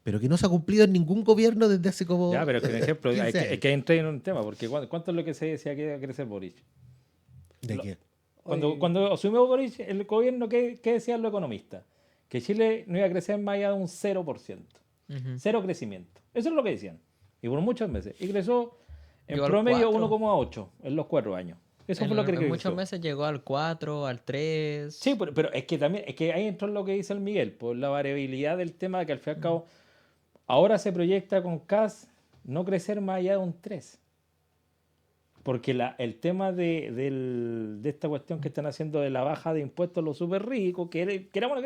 Pero que no se ha cumplido en ningún gobierno desde hace como Ya, pero es que, por ejemplo, 15 años. es que entré en un tema, porque ¿cuánto es lo que se decía que iba a crecer Boric? ¿De qué? Cuando asumió Boric el gobierno, ¿qué decían los economistas? Que Chile no iba a crecer más allá de un 0%. Cero crecimiento. Eso es lo que decían. Y por muchos meses. Y creció en Llegó al promedio 4. 1,8 en los 4 años. Eso fue lo que En creció. muchos meses llegó al 4, al 3. Sí, pero es que también, es que ahí entró lo que dice el Miguel, por la variabilidad del tema de que al fin y al cabo, ahora se proyecta con CAS no crecer más allá de un 3. Porque el tema de esta cuestión que están haciendo de la baja de impuestos a los súper ricos, queramos,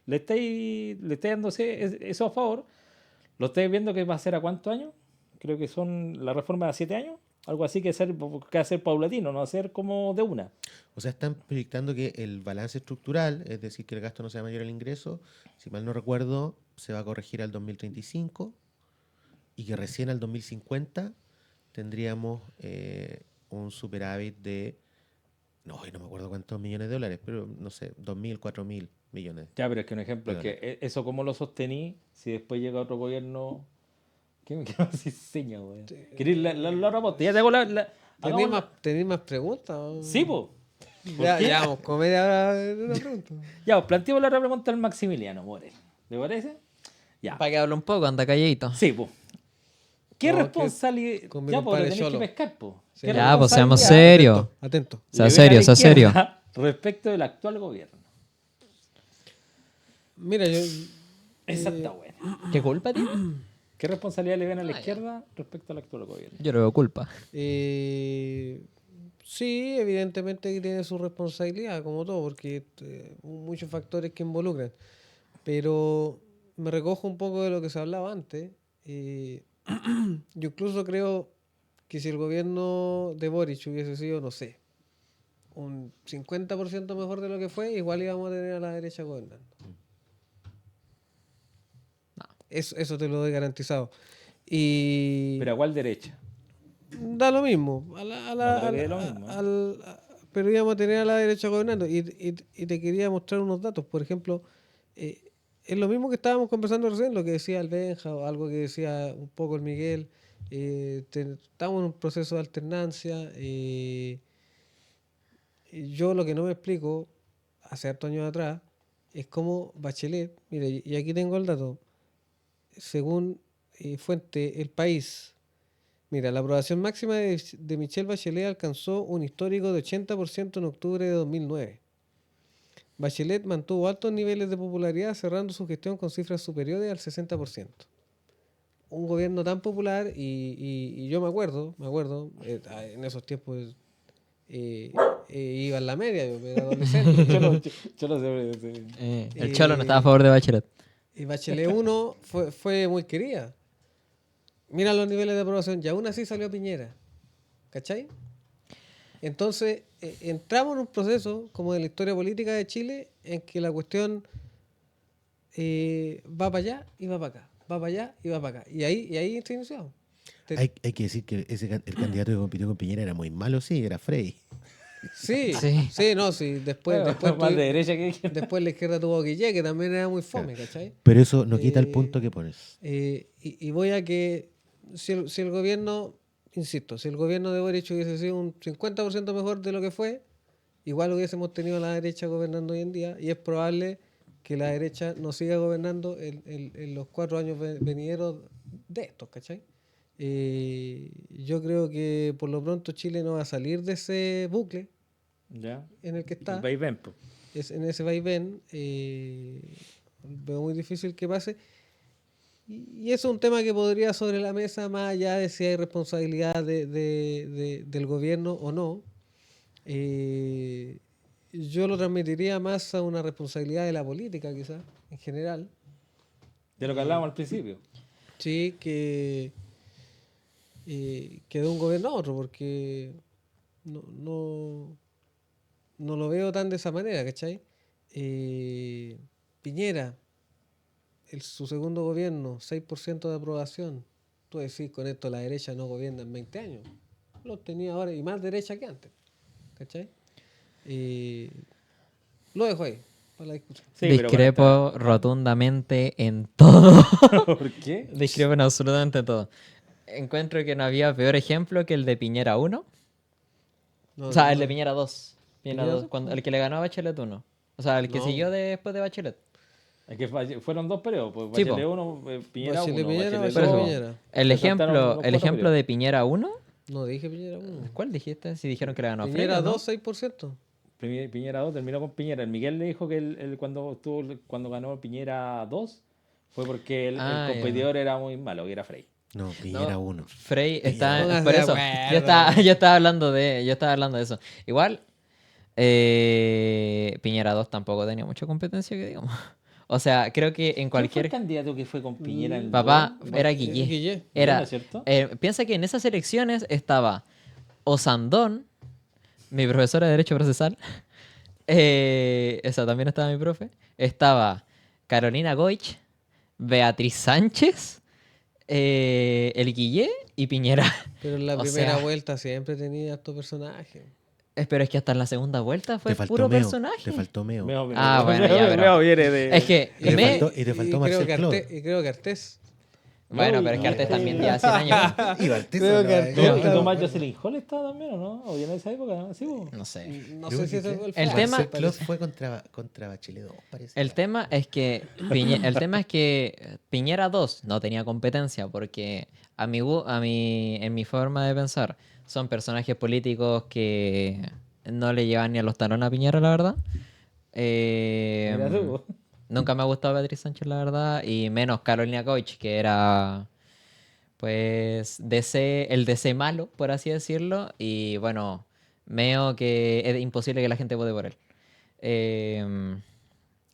le estáis dando eso a favor, lo estáis viendo que va a ser a cuántos años, creo que son la reforma de 7 años, algo así que hacer paulatino, no hacer como de una. O sea, están proyectando que el balance estructural, es decir, que el gasto no sea mayor al ingreso, si mal no recuerdo, se va a corregir al 2035 y que recién al 2050 tendríamos un superávit de, no me acuerdo cuántos millones de dólares, pero no sé, 2.000, 4.000 millones. Ya, pero es que un ejemplo, es que eso cómo lo sostení si después llega otro gobierno. ¿Qué me hace seña, güey? ¿Querés la respuesta? Ya te hago ¿Tenés más preguntas? Sí, pues. Ya, vamos, comedia ahora de una pregunta. Ya, pues planteemos la otra pregunta al Maximiliano Morel. ¿Le parece? Ya. Para que hable un poco, anda calladito. Sí, pues. ¿Qué No, responsabilidad? con mi Ya, pues compadre lo tenés que Cholo. pescar, pues. Sí. ¿Qué Ya, pues seamos responsabilidad serios. Atento. Sea le serio, ven a la sea serio. izquierda Respecto del actual gobierno. Mira, yo. Esa está buena. ¿Qué culpa tiene? ¿Qué responsabilidad le ven a la ya. izquierda respecto al actual gobierno? Yo le veo culpa. Sí, evidentemente que tiene su responsabilidad, como todo, porque muchos factores que involucran. Pero me recojo un poco de lo que se hablaba antes. Yo incluso creo que si el gobierno de Boric hubiese sido, no sé, un 50% mejor de lo que fue, igual íbamos a tener a la derecha gobernando. No. Eso te lo doy garantizado. Y ¿Pero a cuál derecha? da lo mismo. No creo que dé lo mismo, pero íbamos a tener a la derecha gobernando. Y te quería mostrar unos datos. Por ejemplo, es lo mismo que estábamos conversando recién, lo que decía el Benja o algo que decía un poco el Miguel. Estamos en un proceso de alternancia. Y yo lo que no me explico, hace hartos años atrás, es cómo Bachelet, mire, y aquí tengo el dato, según fuente El País, mira, la aprobación máxima de Michelle Bachelet alcanzó un histórico de 80% en octubre de 2009. Bachelet mantuvo altos niveles de popularidad cerrando su gestión con cifras superiores al 60%. Un gobierno tan popular y yo me acuerdo, en esos tiempos iba en la media, yo era adolescente. Cholo se- El Cholo no estaba a favor de Bachelet. Y Bachelet 1 fue muy querida. Mira los niveles de aprobación y aún así salió Piñera. ¿Cachai? Entonces, entramos en un proceso como de la historia política de Chile en que la cuestión va para allá y va para acá. Va para allá y va para acá. Y ahí se inició. Hay que decir que el candidato que compitió con Piñera era muy malo, sí, era Frey. Sí, Sí. sí, no, sí. Después, Bueno, más de derecha que izquierda. después la izquierda tuvo a Guille, que también era muy fome, ¿cachai? Pero eso no quita el Eh, punto que pones. Y voy a que si el gobierno, insisto, si el gobierno de Boric hubiese sido un 50% mejor de lo que fue, igual hubiésemos tenido a la derecha gobernando hoy en día y es probable que la derecha no siga gobernando en los 4 años venideros de estos, ¿cachai? Yo creo que por lo pronto Chile no va a salir de ese bucle Ya. en el que está. El vaivén, po. En ese vaivén, veo muy difícil que pase. Y eso es un tema que podría sobre la mesa, más allá de si hay responsabilidad del gobierno o no. Yo lo transmitiría más a una responsabilidad de la política, quizás, en general. De lo que hablábamos al principio. Sí, que de un gobierno a otro, porque no lo veo tan de esa manera, ¿cachai? Piñera, su segundo gobierno, 6% de aprobación. Tú decís, con esto la derecha no gobierna en 20 años. Lo tenía ahora y más derecha que antes, ¿cachai? Lo dejo ahí, para la discusión. Sí, pero con Discrepo rotundamente en todo. ¿Por qué? Discrepo en absolutamente todo. Encuentro que no había peor ejemplo que el de Piñera 1. No, O sea, el no, de Piñera 2. Piñera ¿Piñera 2, dos? el que le ganó a Bachelet 1. O sea, el que No. siguió después de Bachelet. Es que fueron dos periodos, pues Sí, Bachelet po. 1, Piñera Bachelet 1, Piñera, Bachelet Por eso, 2. po. Piñera. El Se saltaron ejemplo, los el 4 ejemplo periodos. de Piñera 1. No dije Piñera 1. ¿Cuál dijiste? Si dijeron que le ganó a Piñera Frey, ¿o no? 2, 6%. Piñera 2 terminó con Piñera. El Miguel le dijo que cuando ganó Piñera 2 fue porque el Ah, ya. competidor era muy malo, que era Frey. No, Piñera No, 1. Frey está. Pónganse Por de eso. acuerdo. Yo estaba hablando de eso. Igual, Piñera 2 tampoco tenía mucha competencia, que digamos. O sea, creo que en ¿Quién fue cualquier. el candidato que fue con Piñera en el Papá, 2? era Guille. Guille. ¿no Era, es cierto? piensa que en esas elecciones estaba Osandón, mi profesora de Derecho Procesal. Esa también estaba mi profe. Estaba Carolina Goich, Beatriz Sánchez, el Guille y Piñera. Pero en la O primera sea, vuelta siempre tenía estos personajes. pero es que hasta en la segunda vuelta fue Te faltó puro Meo. personaje. Te faltó Meo. Ah, bueno, ya, pero- Meo viene de... Es que Y te me... faltó creo Marcel que Claude. y creo que Artés. Bueno, No, pero es que y- Artés también lleva 100 años. Y Valtés Creo hablaba que de- Arteta- ¿Y Tomás Jocelyn Hall estaba también o no? ¿O ya en esa época? ¿Sí, po? No sé. No Creo sé si que ese sí. fue el El flash, tema- Marcel Claude parece. fue contra Bachelet 2, parece. El tema es que Piñera 2 no tenía competencia porque en mi forma de pensar son personajes políticos que no le llevan ni a los talones a Piñera, la verdad. Mira tú. Nunca me ha gustado Beatriz Sánchez, la verdad, y menos Carolina Goich, que era pues el DC malo, por así decirlo, y bueno, Meo que es imposible que la gente vote por él. Eh,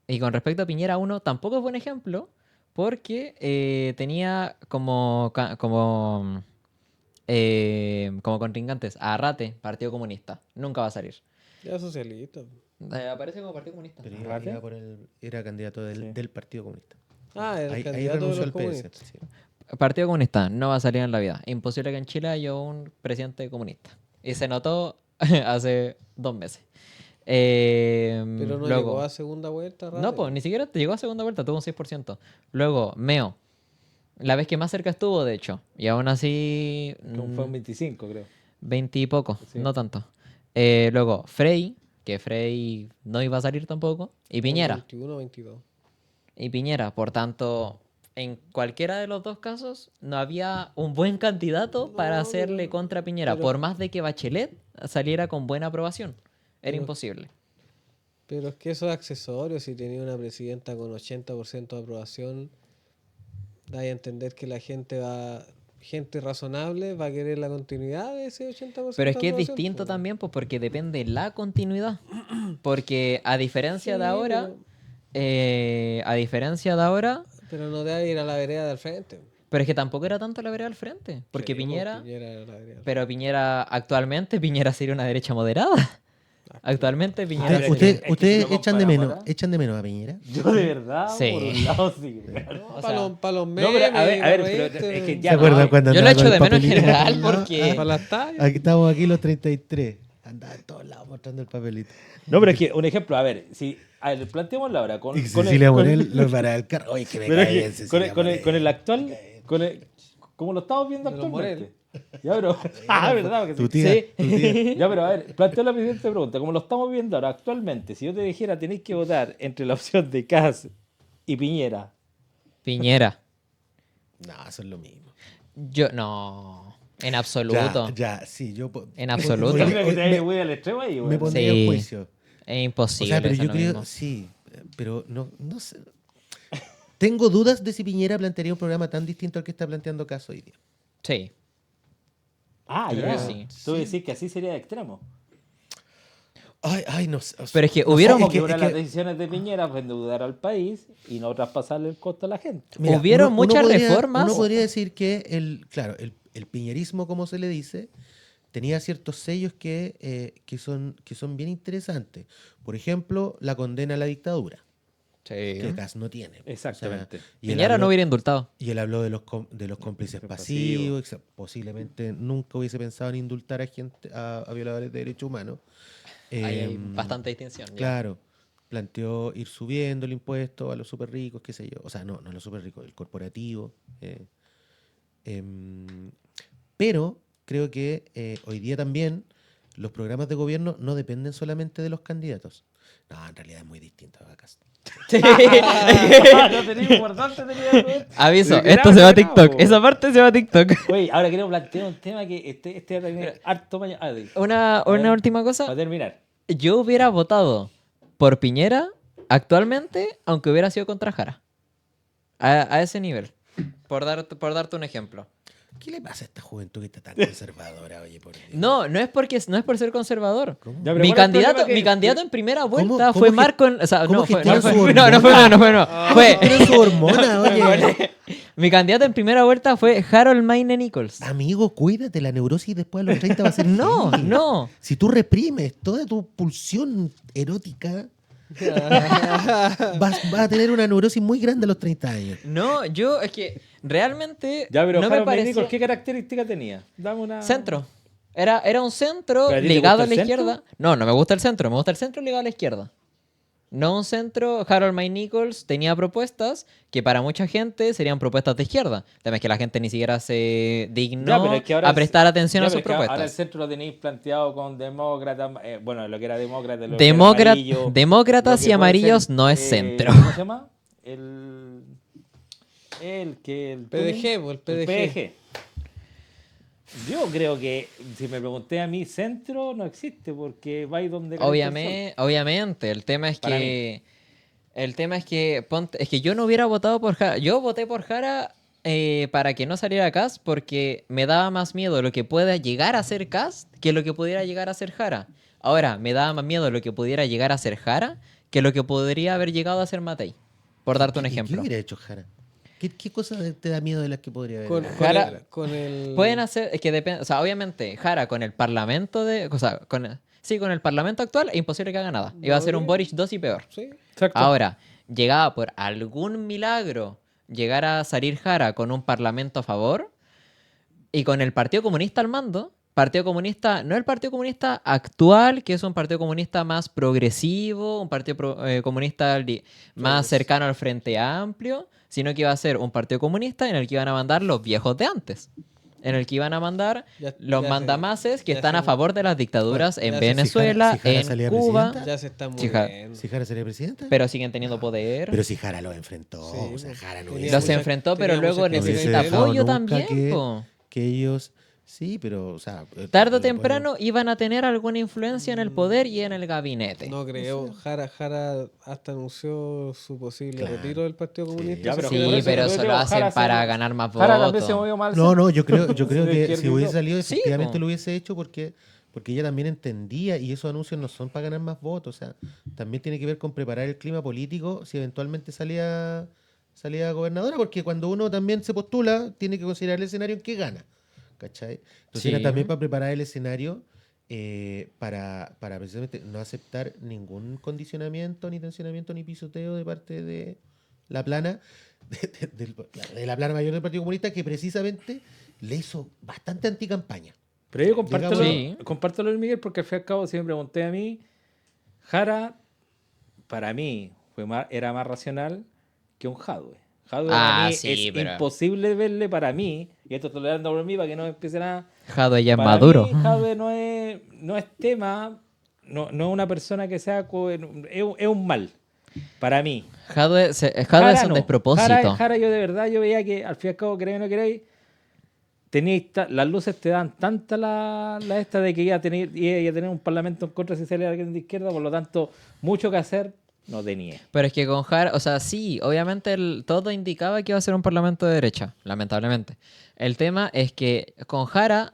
y con respecto a Piñera 1, tampoco es buen ejemplo, porque tenía como contrincantes a Arrate, Partido Comunista. Nunca va a salir. Ya socialista. Aparece como Partido Comunista. Pero ¿Rate? era candidato Sí. del Partido Comunista. Ah, el Ahí candidato de renunció los al PS. comunistas. sí. Partido Comunista no va a salir en la vida. Imposible que en Chile haya un presidente comunista. Y se notó hace 2 meses. Pero no luego, llegó a segunda vuelta. no, pues ni siquiera te llegó a segunda vuelta, tuvo un 6%. Luego, Meo. La vez que más cerca estuvo, de hecho. Y aún así. Que fue un 25, creo. 20 y poco, Sí. no tanto. Luego, Frey, que Frey no iba a salir tampoco. Y Piñera. 21, 22. Y Piñera. Por tanto, en cualquiera de los dos casos, no había un buen candidato para No, hacerle pero- contra Piñera. pero- Por más de que Bachelet saliera con buena aprobación. Era Pero- imposible. Pero es que eso es accesorio. Si tenía una presidenta con 80% de aprobación, da a entender que la gente razonable va a querer la continuidad de ese 80% Pero es de que es aprobación, distinto po. también, pues porque depende la continuidad. Porque a diferencia Sí, de ahora, pero no debe ir a la vereda del frente. pero es que tampoco era tanto la vereda al frente. Porque Sí, po, Piñera, Piñera era la vereda del pero Piñera actualmente, Piñera sería una derecha moderada. Actualmente Piñera pero ¿Usted, es que ustedes si lo echan de comparamos menos, echan de menos a Piñera? Yo de verdad, Sí. por un lado, sí. No, O para sea, los No, memes. pero a ver, para pero reírte, es que ¿Se ya, acuerdan no, cuando yo lo andaba echo con de el menos en papelito por general todos lados? porque- para las tallas. Aquí estamos aquí los 33. Andaba en todos lados mostrando el papelito. No, pero es que, un ejemplo, a ver, si a ver, planteémoslo ahora con, Y con Cecilia con Morel lo para el carro. Oye, que me pero es cae que bien Cecilia con el Morel. actual, como lo estamos viendo De los actualmente. Ya, pero, verdad, porque Tu sí. tía, Sí. tu tía. Ya, pero a ver, planteo la siguiente pregunta. Como lo estamos viendo ahora actualmente, si yo te dijera tenéis que votar entre la opción de Kast y Piñera, Piñera. No, eso es lo mismo. Yo, no, en absoluto. Ya, sí, yo... En absoluto. ¿tú Oye, crees que te me- voy al extremo ahí, Me güey? pondría Sí. en juicio. Es O imposible. sea, pero hacer yo lo creo... mismo. Sí, pero no sé. Tengo dudas de si Piñera plantearía un programa tan distinto al que está planteando Caso hoy día. Sí. Ah, Creo ya. que sí. Tú decís que así sería de extremo. Ay, no sé. Pero es que no sé, hubieron- Como que una de es las que- decisiones de Piñera fue endeudar al país y no traspasarle el costo a la gente. Mira, Hubieron muchas podría- reformas. Uno podría decir que el piñerismo, como se le dice, tenía ciertos sellos que son bien interesantes. Por ejemplo, la condena a la dictadura, que Kast no tiene. Exactamente. Y él Piñera no habló- hubiera indultado. Y él habló de los cómplices pasivos. Posiblemente nunca hubiese pensado en indultar a gente, a violadores de derechos humanos. Ahí hay Em, bastante distinción. ya. Claro, planteó ir subiendo el impuesto a los súper ricos, qué sé yo. O sea, no a los súper ricos, el corporativo. Pero creo que hoy día también los programas de gobierno no dependen solamente de los candidatos. No, en realidad es muy distinto a Kast. No tenía importante, tenía. Aviso, Grave, esto se va a grave, TikTok. po. Esa parte se va a TikTok. Oye, ahora quiero plantear un tema que este va a tener harto mañana. Una ver, última cosa. Para terminar. Yo hubiera votado por Piñera actualmente, aunque hubiera sido contra Jara. A ese nivel. Por darte un ejemplo. ¿Qué le pasa a esta juventud que está tan conservadora, oye, por Dios? No es por ser conservador. ¿Cómo? Ya, pero Mi ¿cuál es el candidato, problema mi que- candidato en primera vuelta cómo fue ge- Marco. O sea, cómo no fue, gestiona no fue, su no, no fue, hormona? no fue, no. Fue, Pero su hormona, oye. mi candidato en primera vuelta fue Harold Mayne Nichols. Amigo, cuídate, la neurosis después de los 30 va a ser No, heavy. no. Si tú reprimes toda tu pulsión erótica, vas a tener una neurosis muy grande a los 30 años. No, yo es que realmente Ya, pero no me Harold May parecía... Nichols, ¿qué característica tenía? Dame una. Centro. Era un centro ¿Pero a ti te ligado gusta a la el centro? izquierda. No, no me gusta el centro. Me gusta el centro ligado a la izquierda. No un centro. Harold May Nichols tenía propuestas que para mucha gente serían propuestas de izquierda. El tema es que la gente ni siquiera se dignó Ya, pero es que ahora a prestar atención ya, a sus pero es que Ahora el propuestas. centro lo tenéis planteado con demócratas, bueno, lo que era demócrata, lo Demócrata- que era amarillo, demócratas lo que y puede amarillos ser, no es centro. ¿Cómo se llama? El PDG, pues, el PDG. Yo creo que si me pregunté a mí, centro no existe porque vais donde calienta el sol. Obviamente. El tema es Para que. El tema es que. Es que yo no hubiera votado por Jara. Yo voté por Jara para que no saliera Kast porque me daba más miedo lo que pueda llegar a ser Kast que lo que pudiera llegar a ser Jara. Ahora, me daba más miedo lo que pudiera llegar a ser Jara que lo que podría haber llegado a ser Matei. Por darte un ¿Y qué ejemplo. hubiera hecho Jara? ¿Qué cosa te da miedo de las que podría haber? Con, hecho? Jara- con el... Pueden hacer, es que depende, o sea, obviamente, Jara con el parlamento o sea, con el parlamento actual es imposible que haga nada. Iba a ser un Boric 2 y peor. Sí. Exacto. Ahora, llegaba por algún milagro llegar a salir Jara con un parlamento a favor y con el Partido Comunista al mando. Partido Comunista, no el Partido Comunista actual, que es un Partido Comunista más progresivo, un Partido Comunista más cercano al Frente Amplio, sino que iba a ser un Partido Comunista en el que iban a mandar los viejos de antes. En el que iban a mandar Ya- los ya mandamases que ya están se- a favor de las dictaduras Bueno, en ya se- Venezuela, si Jara en salía Cuba, presidenta, Ya se está Sí, Jara. muriendo. ¿Si Jara sería presidenta? pero siguen teniendo poder. Pero si Jara lo enfrentó, Sí, o sea, pues, Jara no tenía hubiese, Los mucha- enfrentó, pero tenía luego mucha no hubiese necesita dejado apoyo nunca también. Po. que ellos Sí, pero, o sea... Tarde o le temprano iban a tener alguna influencia en el poder y en el gabinete. No creo. Jara hasta anunció su posible Claro. retiro del Partido Sí. Comunista. Ya, si pero es que por Sí, era eso pero yo eso digo, lo hacen Jara para se- ganar más Jara también se votos. movió mal. No, yo creo De que izquierda si y hubiese todo. salido, Sí, efectivamente po. lo hubiese hecho porque ella también entendía y esos anuncios no son para ganar más votos. O sea, también tiene que ver con preparar el clima político si eventualmente salía gobernadora, porque cuando uno también se postula, tiene que considerar el escenario en que gana. ¿Cachai? Entonces era Sí. también para preparar el escenario para precisamente no aceptar ningún condicionamiento, ni tensionamiento, ni pisoteo de parte de la plana, de la plana mayor del Partido Comunista, que precisamente le hizo bastante anticampaña. Pero yo Sí. comparto lo de Miguel porque al fin y al cabo, si me pregunté a mí, Jara, para mí, era más racional que un Jadwe. Jadwe para Ah, mí es sí, pero imposible verle para mí, y esto estoy hablando por mí para que no empiecen a... Jadwe ya es Para maduro. mí, Jadwe no es tema, no es una persona que sea... es un mal, para mí. Jadwe es Jara un no. despropósito. Jara yo de verdad yo veía que al fin y al cabo, queréis o no queréis, las luces te dan tanta la esta de que iba a tener un parlamento en contra si sale alguien de izquierda, por lo tanto, mucho que hacer no tenía. Pero es que con Jara, o sea, sí, obviamente todo indicaba que iba a ser un parlamento de derecha, lamentablemente. El tema es que con Jara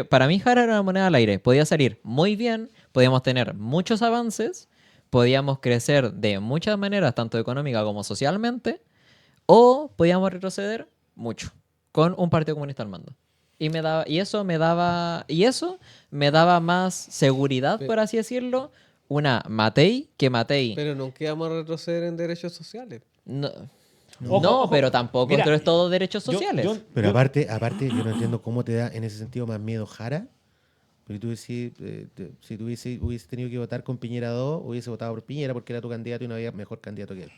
para mí Jara era una moneda al aire. Podía salir muy bien, podíamos tener muchos avances, podíamos crecer de muchas maneras, tanto económica como socialmente, o podíamos retroceder mucho con un partido comunista al mando. Y eso me daba más seguridad, Pe- por así decirlo, una Matei, que Matei Pero nunca íbamos a retroceder en derechos sociales. no, Ojo, no, ojo. pero tampoco Mira, entonces todo derechos yo- sociales. yo- Pero yo- aparte, yo no entiendo cómo te da en ese sentido más miedo Jara. Porque tú decís, si tú hubiese tenido que votar con Piñera 2, hubiese votado por Piñera porque era tu candidato y no había mejor candidato que él.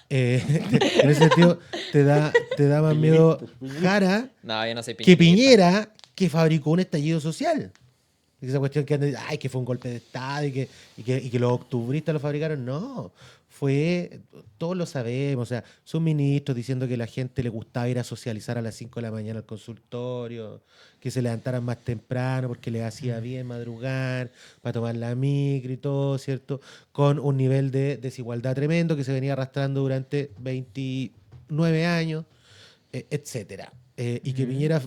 En ese sentido, te da más miedo Jara No, yo no soy que piñerista. Piñera, que fabricó un estallido social. Esa cuestión que andan, ay, que fue un golpe de Estado y que los octubristas lo fabricaron. No, todos lo sabemos. O sea, son ministros diciendo que a la gente le gustaba ir a socializar a las 5 de la mañana al consultorio, que se levantaran más temprano porque les hacía bien madrugar, para tomar la micro y todo, ¿cierto? Con un nivel de desigualdad tremendo que se venía arrastrando durante 29 años, etcétera. Y que Piñera,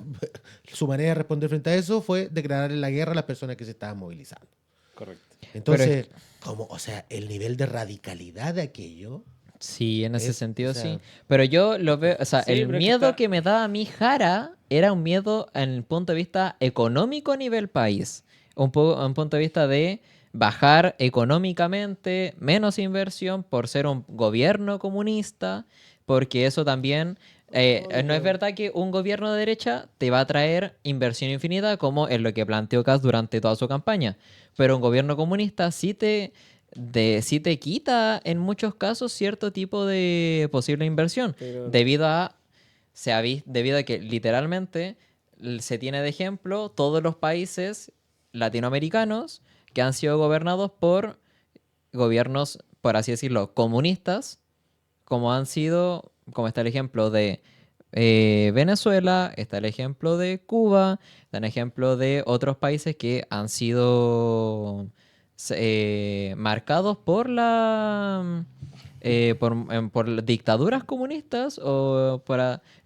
su manera de responder frente a eso fue declararle la guerra a las personas que se estaban movilizando. Correcto. Entonces, o sea, el nivel de radicalidad de aquello. Sí, en ese Es, sentido o sea, sí. Pero yo lo veo, o sea, Sí, el pero es que miedo está- que me daba a mí Jara era un miedo en el punto de vista económico a nivel país. Un punto de vista de bajar económicamente, menos inversión por ser un gobierno comunista, porque eso también... no es verdad que un gobierno de derecha te va a traer inversión infinita como es lo que planteó Kass durante toda su campaña. Pero un gobierno comunista sí te quita en muchos casos cierto tipo de posible inversión. Pero Debido a que literalmente se tiene de ejemplo todos los países latinoamericanos que han sido gobernados por gobiernos, por así decirlo, comunistas, como está el ejemplo de Venezuela, está el ejemplo de Cuba, está el ejemplo de otros países que han sido marcados por por dictaduras comunistas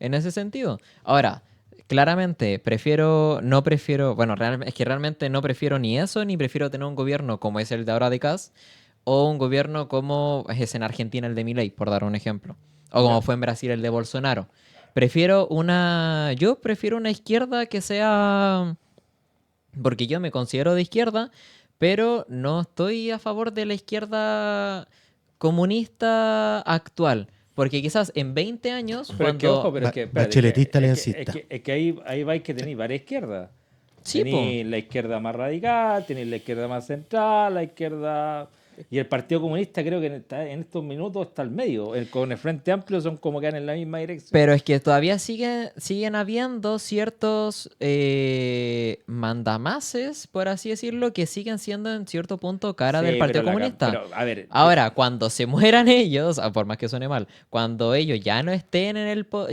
en ese sentido. Ahora, claramente bueno, es que realmente no prefiero ni eso, ni prefiero tener un gobierno como es el de ahora de Kass, o un gobierno como es en Argentina el de Milei, por dar un ejemplo. O como fue en Brasil el de Bolsonaro. Yo prefiero una izquierda que sea, porque yo me considero de izquierda, pero no estoy a favor de la izquierda comunista actual. Porque quizás en 20 años, Pero es que, ojo, pero Ba- es que, espérate, bacheletista es que, aliancista. es que ahí vais que tenéis varias izquierdas. Sí, po. Tenéis la izquierda más radical, tenéis la izquierda más central, la izquierda... Y el Partido Comunista creo que en estos minutos está al medio. Con el Frente Amplio son como que van en la misma dirección. Pero es que todavía siguen habiendo ciertos mandamases, por así decirlo, que siguen siendo en cierto punto cara Sí, del Partido pero Comunista. pero, a ver, Ahora, cuando se mueran ellos, por más que suene mal, cuando ellos ya no estén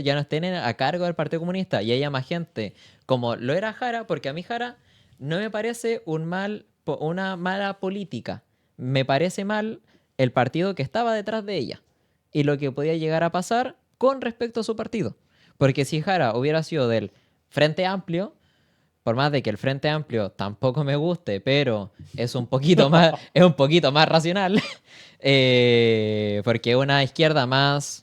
ya no estén a cargo del Partido Comunista y haya más gente, como lo era Jara, porque a mí Jara no me parece una mala política. Me parece mal el partido que estaba detrás de ella y lo que podía llegar a pasar con respecto a su partido. Porque si Jara hubiera sido del Frente Amplio, por más de que el Frente Amplio tampoco me guste, pero es un poquito más, es un poquito más racional, porque es una izquierda más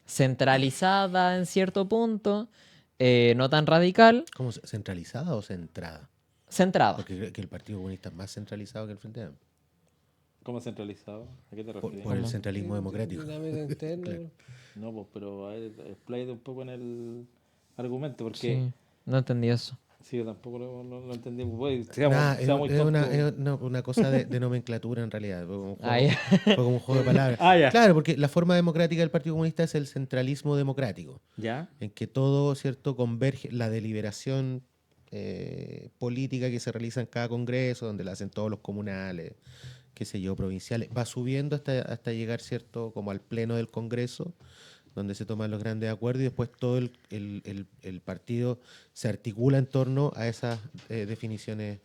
centralizada en cierto punto, no tan radical, ¿Cómo centralizada o centrada? centrada. Porque creo que el Partido Comunista es más centralizado que el Frente Amplio. ¿cómo centralizado? ¿A qué te refieres? Por el centralismo democrático. Dinámica interna. Claro. No, pues, pero a ver, expláyate un poco en el argumento, porque Sí, no entendí eso. sí, yo tampoco lo entendí. Pues, Nah, seamos muy es tontos. una cosa de nomenclatura en realidad. Fue como un juego, Ah, ya. fue como un juego de palabras. Ah, ya. Claro, porque la forma democrática del Partido Comunista es el centralismo democrático, ¿Ya? en que todo, ¿cierto?, converge, la deliberación política que se realiza en cada congreso, donde la hacen todos los comunales, qué sé yo, provinciales, va subiendo hasta llegar, ¿cierto?, como al pleno del Congreso, donde se toman los grandes acuerdos y después todo el partido se articula en torno a esas definiciones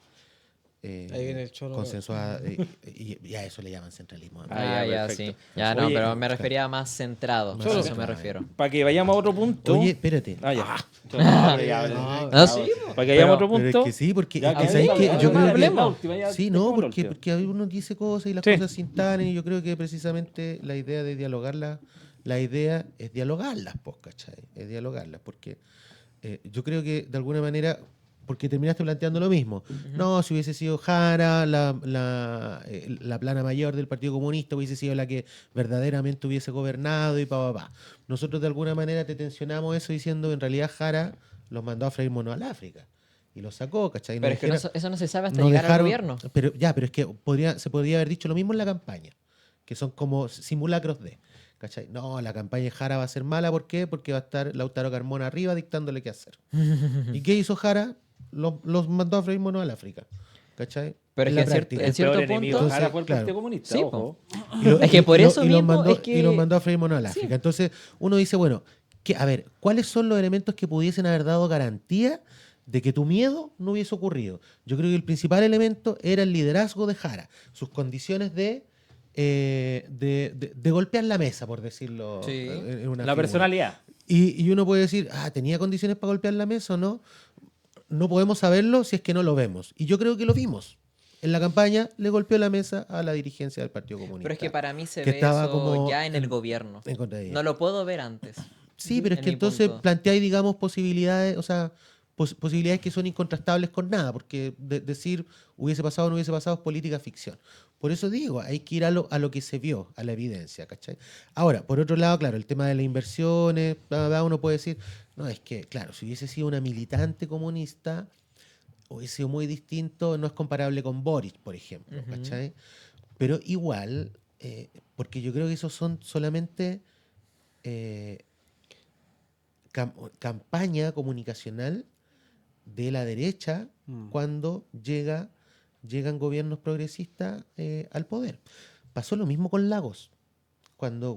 Ahí viene el choro. consensuadas y a eso le llaman centralismo. Ah, Ah, ya, ya, perfecto. sí. Ya no, Oye, pero me refería a más centrado. Más A eso centrado, me refiero. Para que vayamos a otro punto. Oye, espérate. Ah, ya. No, pero ya, No, sí, Para que vayamos a otro Pero punto. es que sí, porque Ya, es que a ver, ¿sabes dale, qué? dale, Yo dale, creo que la última, ya sí, dejemos no, la porque, última. porque uno dice cosas y las Sí. cosas se instalan y yo creo que precisamente la idea de dialogarlas, la idea es dialogarlas, pues, ¿cachai? Es dialogarlas, porque yo creo que de alguna manera, porque terminaste planteando lo mismo. No, si hubiese sido Jara, la plana mayor del Partido Comunista hubiese sido la que verdaderamente hubiese gobernado y pa. Nosotros de alguna manera te tensionamos eso diciendo en realidad Jara los mandó a freír mono al África y los sacó, ¿cachai? Pero es que eso no se sabe hasta no llegar al dejaron- gobierno. Pero es que se podría haber dicho lo mismo en la campaña, que son como simulacros de, ¿cachai? No, la campaña de Jara va a ser mala, ¿por qué? Porque va a estar Lautaro Carmona arriba dictándole qué hacer. ¿Y qué hizo Jara? Los mandó a freír mono al África, ¿cachai? Pero es En que la en práctica. El cierto peor enemigo punto- de Jara fue el Claro. Partido Comunista, Sí, ojo. Es que por eso y los mismo mandó, es que- y los mandó a freír mono al Sí. África. Entonces uno dice, bueno, a ver, ¿cuáles son los elementos que pudiesen haber dado garantía de que tu miedo no hubiese ocurrido? Yo creo que el principal elemento era el liderazgo de Jara, sus condiciones de golpear la mesa, por decirlo Sí. en una La figura. personalidad. Y uno puede decir, ¿tenía condiciones para golpear la mesa o no? No podemos saberlo si es que no lo vemos. Y yo creo que lo vimos. En la campaña le golpeó la mesa a la dirigencia del Partido Comunista. Pero es que para mí se que ve estaba eso como ya en el gobierno. en contra de ella. No lo puedo ver antes. Sí, pero es en que mi entonces punto. planteáis, digamos, posibilidades, o sea, posibilidades que son incontrastables con nada, porque decir hubiese pasado o no hubiese pasado es política ficción. Por eso digo, hay que ir a lo que se vio, a la evidencia, ¿cachai? Ahora, por otro lado, claro, el tema de las inversiones, uno puede decir, no, es que, claro, si hubiese sido una militante comunista, hubiese sido muy distinto, no es comparable con Boris, por ejemplo, Ujú. ¿cachai? Pero igual, porque yo creo que esos son solamente campaña comunicacional de la derecha cuando llegan gobiernos progresistas al poder. Pasó lo mismo con Lagos. Cuando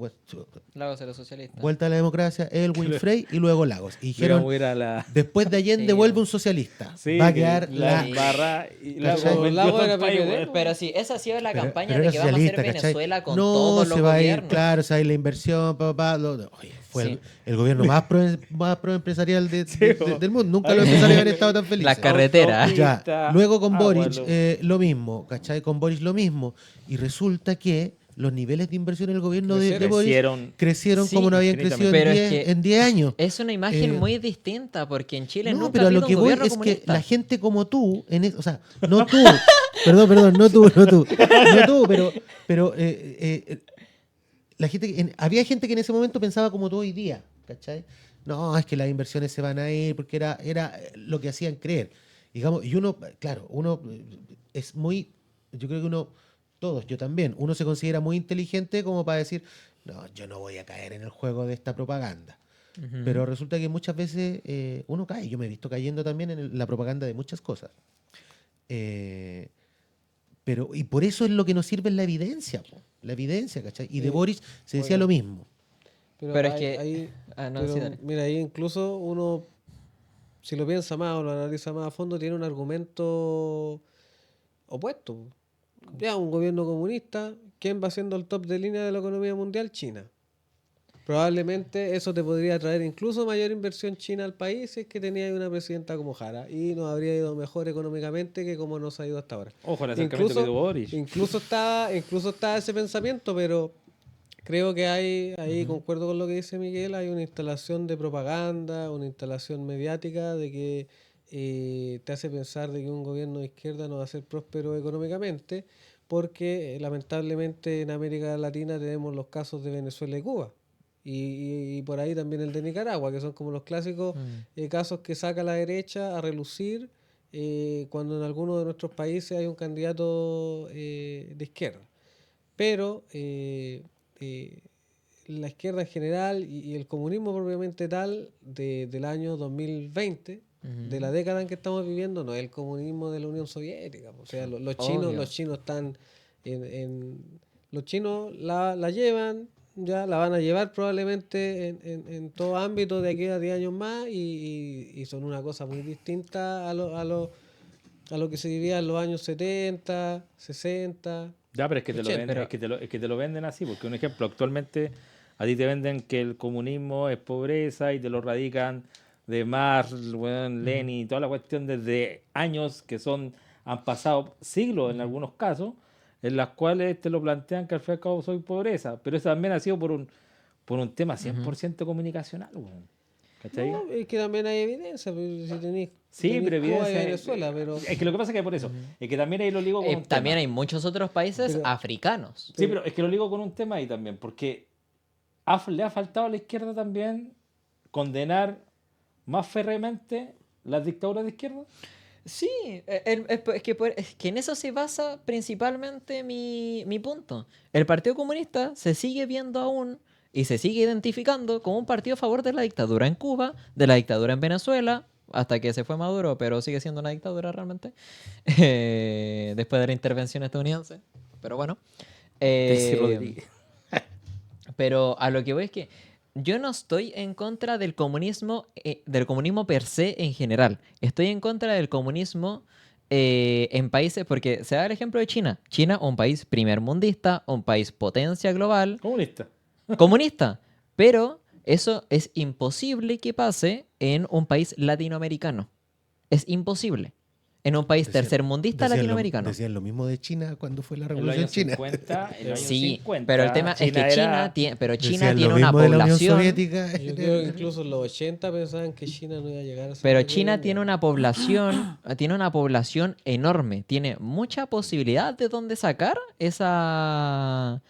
Lagos de los socialistas. vuelta a la democracia, Elwin Frey y luego Lagos. Y dijeron, Digamos, era la... después de Allende Sí. vuelve un socialista. Sí, Va a quedar la la... barra y la ¿Cachai? vendió Lago era al país, PPD, weón. Pero sí, esa ha sido la campaña pero de era que vamos a hacer socialista, ¿cachai? Venezuela con no, todos los se va a ir, gobiernos. claro, se va a ir la inversión, oye, fue Sí. el gobierno más pro empresarial po. del mundo. Nunca los empresarios habían estado tan felices. Las carreteras. Ya, Autopista, luego con Boric abuelo. lo mismo, ¿cachai? Con Boric lo mismo. Y resulta que los niveles de inversión en el gobierno de Boric crecieron Sí, como no habían crecido pero es que en 10 años. Es una imagen Eh, muy distinta porque en Chile No, nunca pero ha a lo habido que un voy gobierno es que comunista. la gente como tú, o sea, no tú, perdón, no tú, pero la gente, había gente que en ese momento pensaba como tú hoy día, ¿cachai? No, es que las inversiones se van a ir porque era lo que hacían creer. Digamos, y uno, claro, uno es muy, yo creo que uno todos, yo también. Uno se considera muy inteligente como para decir, no, yo no voy a caer en el juego de esta propaganda. Pero resulta que muchas veces uno cae. Yo me he visto cayendo también en la propaganda de muchas cosas. Y por eso es lo que nos sirve es la evidencia, po. La evidencia, ¿cachai? Y de Boric se decía bueno. lo mismo. Pero es que... no, pero sí, dale. mira, ahí incluso uno, si lo piensa más o lo analiza más a fondo, tiene un argumento opuesto. Ya, un gobierno comunista, ¿quién va siendo el top de línea de la economía mundial? China. Probablemente eso te podría traer incluso mayor inversión china al país si es que tenía una presidenta como Jara y nos habría ido mejor económicamente que como nos ha ido hasta ahora. Ojo, el acercamiento que tuvo Boris. Incluso está ese pensamiento, pero creo que ahí concuerdo con lo que dice Miguel, hay una instalación de propaganda, una instalación mediática de que te hace pensar de que un gobierno de izquierda no va a ser próspero económicamente, porque lamentablemente en América Latina tenemos los casos de Venezuela y Cuba. Y por ahí también el de Nicaragua, que son como los clásicos casos que saca la derecha a relucir cuando en alguno de nuestros países hay un candidato de izquierda. Pero la izquierda en general y el comunismo propiamente tal del año 2020, de la década en que estamos viviendo, no es el comunismo de la Unión Soviética. O sea, los chinos están los chinos la llevan, ya la van a llevar probablemente en todo ámbito de aquí a 10 años más y son una cosa muy distinta a lo que se vivía en los años 70, 60. Ya, pero es que te lo 80, venden, pero- es que te lo venden así, porque un ejemplo, actualmente a ti te venden que el comunismo es pobreza y te lo radican de Marx, weón, Lenin y toda la cuestión desde años han pasado siglos en algunos casos, en las cuales te lo plantean que al fin y al cabo soy pobreza, pero eso también ha sido por un tema 100% comunicacional, weón. ¿Cachai? No, es que también hay evidencia, pues, si tenéis Sí, pero Cuba y evidencia. Venezuela, pero Es que lo que pasa es que por eso, es que también ahí lo ligo con un también tema. hay muchos otros países Pero- africanos. Sí, pero es que lo ligo con un tema ahí también, porque le ha faltado a la izquierda también condenar más férreamente las dictaduras de izquierda. Sí, es que en eso se basa principalmente mi punto. El Partido Comunista se sigue viendo aún y se sigue identificando como un partido a favor de la dictadura en Cuba, de la dictadura en Venezuela, hasta que se fue Maduro, pero sigue siendo una dictadura realmente, después de la intervención estadounidense. Pero bueno. Delcy Eh, Rodríguez. pero a lo que voy es que yo no estoy en contra del comunismo per se en general. Estoy en contra del comunismo en países, porque se da el ejemplo de China. China, un país primermundista, un país potencia global, Comunista. comunista. Pero eso es imposible que pase en un país latinoamericano. Es imposible. En un país tercermundista latinoamericano. Decían lo mismo de China cuando fue la En los Revolución años China. 50, en los años Sí, 50, pero el tema es que China era- tiene, pero China Decían tiene lo una mismo de la Unión población. Soviética. yo creo que incluso en los 80 pensaban que China no iba a llegar a ser Pero lo que China hoy en tiene día. una población enorme, tiene mucha posibilidad de dónde sacar esa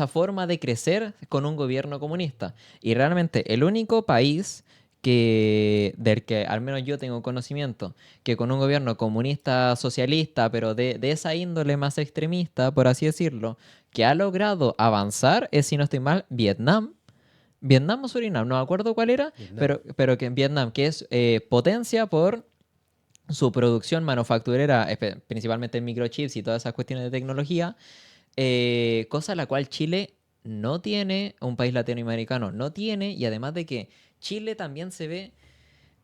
forma de crecer con un gobierno comunista. Y realmente el único país del que al menos yo tengo conocimiento, que con un gobierno comunista socialista, pero de esa índole más extremista, por así decirlo, que ha logrado avanzar es, si no estoy mal, Vietnam. Vietnam o Surinam, no me acuerdo cuál era, Vietnam. pero que en Vietnam, que es potencia por su producción manufacturera, principalmente en microchips y todas esas cuestiones de tecnología, cosa la cual Chile no tiene, un país latinoamericano no tiene, y además de que Chile también se ve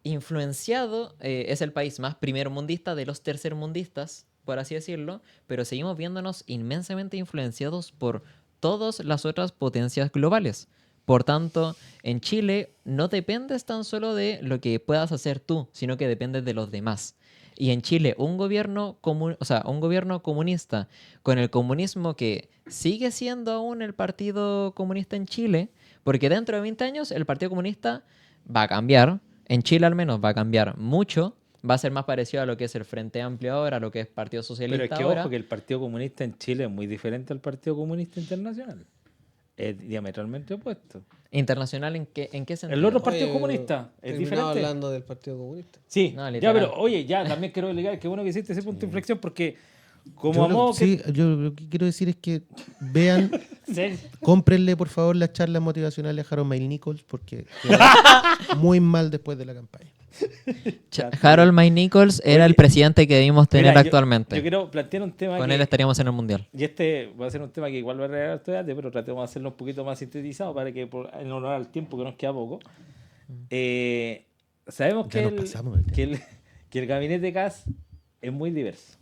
influenciado, es el país más primermundista de los tercermundistas, por así decirlo, pero seguimos viéndonos inmensamente influenciados por todas las otras potencias globales. Por tanto, en Chile no dependes tan solo de lo que puedas hacer tú, sino que dependes de los demás. Y en Chile, un gobierno comunista con el comunismo que sigue siendo aún el Partido Comunista en Chile, porque dentro de 20 años el Partido Comunista va a cambiar, en Chile al menos va a cambiar mucho, va a ser más parecido a lo que es el Frente Amplio ahora, a lo que es Partido Socialista Pero es que ahora. ojo que el Partido Comunista en Chile es muy diferente al Partido Comunista Internacional. Es diametralmente opuesto. ¿Internacional en qué sentido? El otro Partido Oye, Comunista es terminaba diferente. hablando del Partido Comunista. Sí, No, ya, literal. pero oye, ya también quiero ligar, qué bueno que hiciste ese punto de inflexión, porque Como amor, sí, yo lo que quiero decir es que vean, cómprenle por favor las charlas motivacionales a Harold May Nichols porque quedó muy mal después de la campaña. Harold May Nichols era el presidente que debimos tener Mira, actualmente. Yo quiero plantear un tema Con que, él estaríamos en el mundial. y este va a ser un tema que igual va a regalar este debate, pero tratemos de hacerlo un poquito más sintetizado para que en honor al tiempo que nos queda poco. Sabemos Ya que nos pasamos del que el gabinete CAS es muy diverso.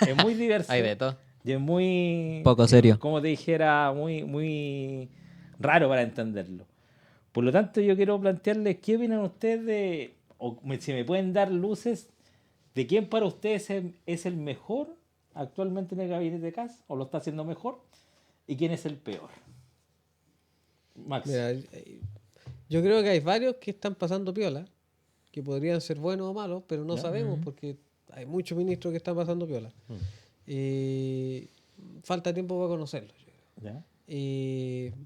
Es muy diverso. Hay de todo. Y es muy... Poco serio. Como te dijera, muy raro para entenderlo. Por lo tanto, yo quiero plantearles qué opinan ustedes de... si me pueden dar luces de quién para ustedes es el mejor actualmente en el gabinete de CAS o lo está haciendo mejor y quién es el peor. Max. Mira, yo creo que hay varios que están pasando piola, que podrían ser buenos o malos, pero no sabemos porque hay muchos ministros que están pasando piola. Falta tiempo para conocerlos. Yo creo. ¿Ya?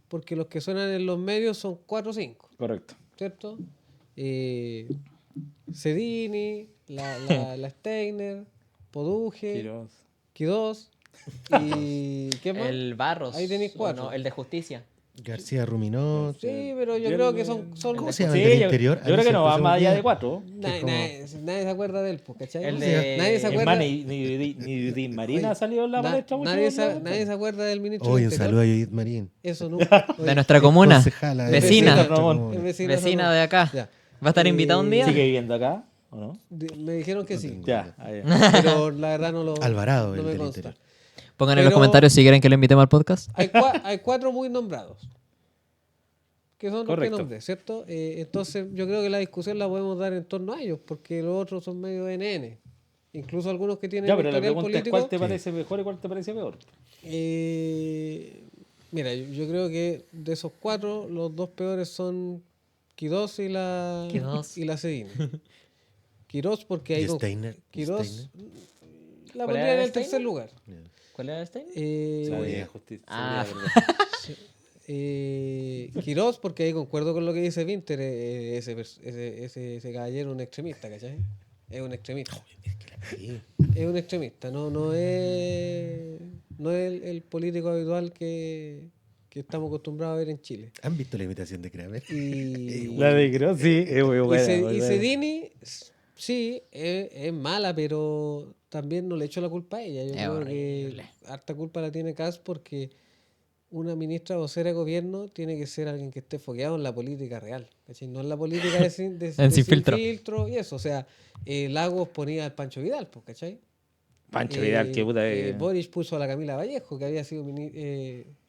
Porque los que suenan en los medios son 4 o 5, Correcto. ¿cierto? Cedini, la Steiner, Poduje, Quiroz. Quirós y ¿qué más? El Barros. Ahí tenéis 4. No, el de justicia. García Ruminot. Sí, pero yo creo que son ¿Cómo se llama Sí, el del yo interior? creo que no va más allá de cuatro. 4. nadie se acuerda de él, pues, ¿cachai? El de- Nadie se Es acuerda. más, ni Di Marina Oye, ha salido en la palestra mucho. nadie se acuerda del ministro Hoy del un Interior. saludo a Judith Marín. Eso nunca. Oye, De nuestra comuna. Concejala de Vecina. nuestra Ramón. comuna. es Vecina de acá. Ya. ¿Va a estar invitada un día? ¿Sigue viviendo acá o no? Me dijeron que sí, tengo Ya, ahí. pero la verdad no lo. Alvarado, no el me del consta. interior. Pongan en los Pero- comentarios si quieren que lo invitemos al podcast. Hay 4 muy nombrados. Que son los que Correcto. nombré, ¿cierto? Entonces, yo creo que la discusión la podemos dar en torno a ellos, porque los otros son medio NN. Incluso algunos que tienen Ya, pero la historial pregunta es político. cuál te parece mejor y cuál te parece peor. Mira, yo creo que de esos 4, los 2 peores son Quirós y la Quirós. y la Cedini. Quirós porque hay ¿Y Steiner? Quirós Steiner. la ¿Cuál pondría era en el Steiner? tercer lugar. ¿Cuál era este? Eh, Justicia. Ah. Quirós porque ahí concuerdo con lo que dice Winter, ese caballero es un extremista, ¿cachai? Es un extremista. Sí. Es un extremista, no es el político habitual que estamos acostumbrados a ver en Chile. ¿Han visto la imitación de Kramer? Y, La de Gross, sí, es muy buena. muy y buena. Cedini, sí, es mala, pero también no le echo la culpa a ella. Yo Es creo horrible. que harta culpa la tiene Kass porque una ministra vocera de gobierno tiene que ser alguien que esté fogueado en la política real, ¿cachai? No en la política de Sin filtro. y eso. O sea, Lagos ponía al Pancho Vidal, pues, ¿cachai? Pancho Vidal, qué puta es. Boris puso a la Camila Vallejo, que había sido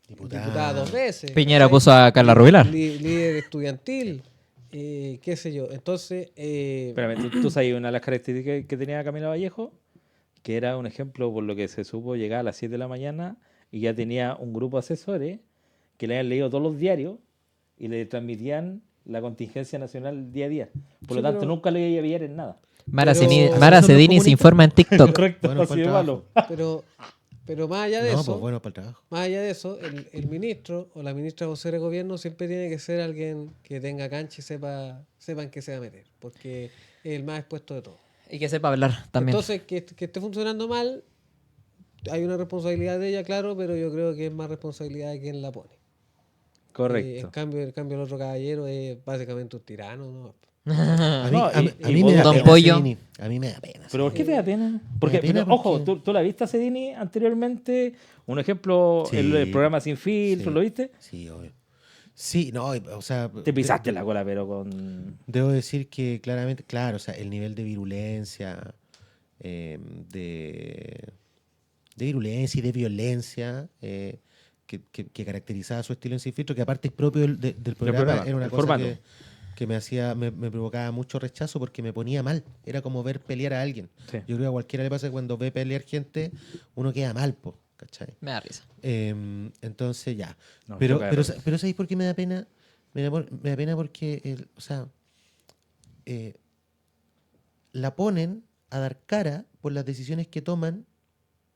Diputada. diputada 2 veces. Piñera ¿cachai? puso a Carla Rubilar. Líder estudiantil, qué sé yo. Entonces, Espérame, ¿tú sabes una de las características que tenía Camila Vallejo? Que era un ejemplo, por lo que se supo, llegar a las 7 de la mañana y ya tenía un grupo de asesores que le habían leído todos los diarios y le transmitían la contingencia nacional día a día. Por lo Sí, tanto, pero- nunca le iba a pillar en nada. Mara, Pero- Ceni- ¿Esos Mara son los Cedini se comunistas? informa en TikTok. Correcto, Bueno, así para el de trabajo. malo. pero más allá de No, eso, pues bueno para el trabajo. más allá de eso, el ministro o la ministra vocera de gobierno siempre tiene que ser alguien que tenga cancha y sepa en qué se va a meter, porque es el más expuesto de todos. Y que sepa hablar también. Entonces, que esté funcionando mal, hay una responsabilidad de ella, claro, pero yo creo que es más responsabilidad de quien la pone. Correcto. En cambio, el otro caballero es básicamente un tirano, ¿no? A mí, No, a mí- y- a y mí me da Don pena Pollo. Cedini. A mí me da pena. ¿Pero por qué te da pena? Porque, Me da pena pero, ojo, porque- ¿tú la viste a Cedini anteriormente? Un ejemplo, Sí. el programa Sin Filtro, Sí. ¿lo viste? Sí, obvio. Sí, no, o sea... Te pisaste la cola, pero con... Debo decir que claramente, claro, o sea, el nivel de virulencia, de virulencia y de violencia que caracterizaba su estilo en Sin Filtro, que aparte es propio del programa, programa, era una el cosa formato. que me provocaba mucho rechazo porque me ponía mal. Era como ver pelear a alguien. Sí. Yo creo que a cualquiera le pasa que cuando ve pelear gente, uno queda mal, po, ¿cachai? Me da risa. Entonces ya. No, pero, choca de pero, risa. pero ¿sabéis por qué me da pena? Me da pena porque, o sea, la ponen a dar cara por las decisiones que toman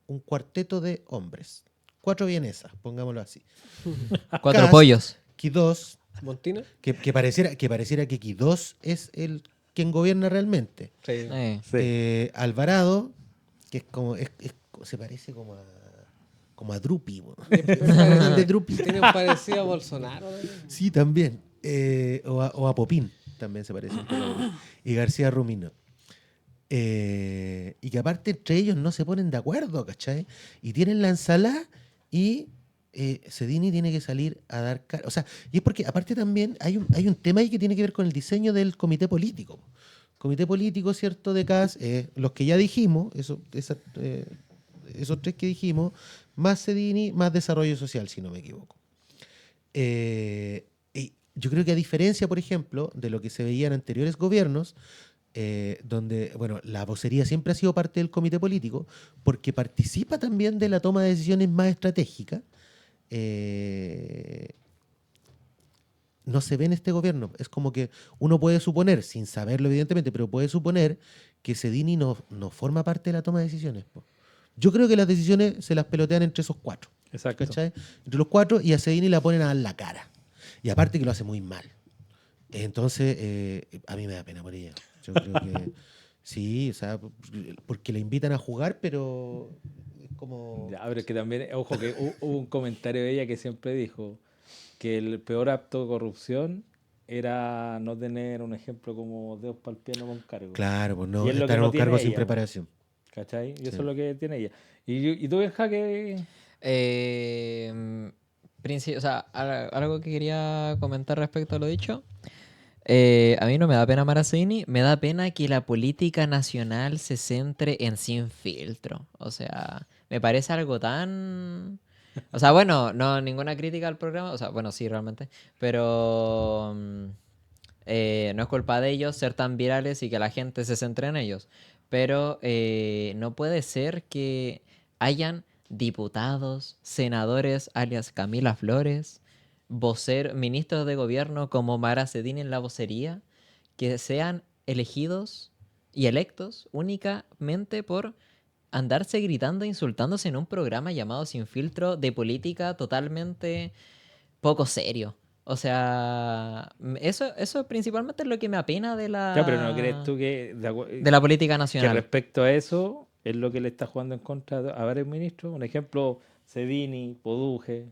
un cuarteto de hombres. 4 vienesas, pongámoslo así. 4 Cas- pollos. Quidós, ¿Montina? que pareciera que Quidós es el quien gobierna realmente. Sí. Sí. Alvarado, que es como se parece como a Drupi. Bueno. Parece- Drupi. Tiene un parecido a Bolsonaro. también. Sí, también. O a Popín también se parece un poco a Popín. Y García Rumino. Y que aparte entre ellos no se ponen de acuerdo, ¿cachai? Y tienen la ensalada y Cedini tiene que salir a dar cara. O sea, y es porque aparte también hay un tema ahí que tiene que ver con el diseño del comité político. Comité político, ¿cierto? De CAS, los que ya dijimos, esos tres que dijimos, más Cedini, más desarrollo social, si no me equivoco. Y yo creo que a diferencia, por ejemplo, de lo que se veía en anteriores gobiernos, donde, bueno, la vocería siempre ha sido parte del comité político, porque participa también de la toma de decisiones más estratégicas, no se ve en este gobierno. Es como que uno puede suponer, sin saberlo evidentemente, pero puede suponer que Cedini no forma parte de la toma de decisiones. Po. Yo creo que las decisiones se las pelotean entre esos cuatro. Exacto. ¿Cachai? Entre los cuatro y a Cedini la ponen a dar la cara. Y aparte que lo hace muy mal. Entonces, a mí me da pena por ella. Yo creo que sí, o sea, porque le invitan a jugar, pero es como... Ya, pero es que también, ojo, que hubo un comentario de ella que siempre dijo que el peor acto de corrupción era no tener un ejemplo como Deus para el pie no con cargo. Claro, pues no, Y es lo que estar en no un cargo tiene sin ella, preparación. ¿cachai? Y eso Sí. es lo que tiene ella. ¿Y tú, Benja, que O sea, algo que quería comentar respecto a lo dicho. A mí no me da pena Marazzini, me da pena que la política nacional se centre en Sin Filtro. O sea, me parece algo tan... O sea, bueno, no ninguna crítica al programa, o sea, bueno, sí, realmente, pero no es culpa de ellos ser tan virales y que la gente se centre en ellos. Pero no puede ser que hayan diputados, senadores, alias Camila Flores, ministros de gobierno como Mara Cedini en la vocería, que sean elegidos y electos únicamente por andarse gritando e insultándose en un programa llamado Sin Filtro de política totalmente poco serio. O sea, eso principalmente es lo que me apena de ya, pero no crees la, tú que, de la política que nacional. respecto a eso es lo que le está jugando en contra a varios ministros? Un ejemplo, Cedini, Poduje.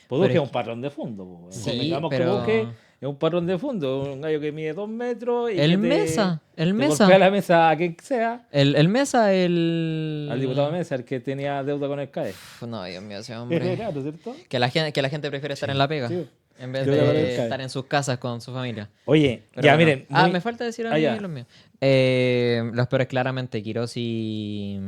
Poduje Pero es es un patrón de fondo. Po. Sí, Convengamos que pero... Poduje es un patrón de fondo, un gallo que mide 2 metros y que El te Mesa. golpea la mesa a quien sea. El Mesa, Al diputado Mesa, el que tenía deuda con el CAE. Uf, no, Dios mío, ese hombre. Claro, ¿cierto? Que la gente prefiere estar en la pega. Sí. En vez Deuda con el de CAE. estar en sus casas con su familia. Oye, Pero ya bueno. miren. Me falta decir a Ah, mí ya. los míos. Los peores claramente Quirós y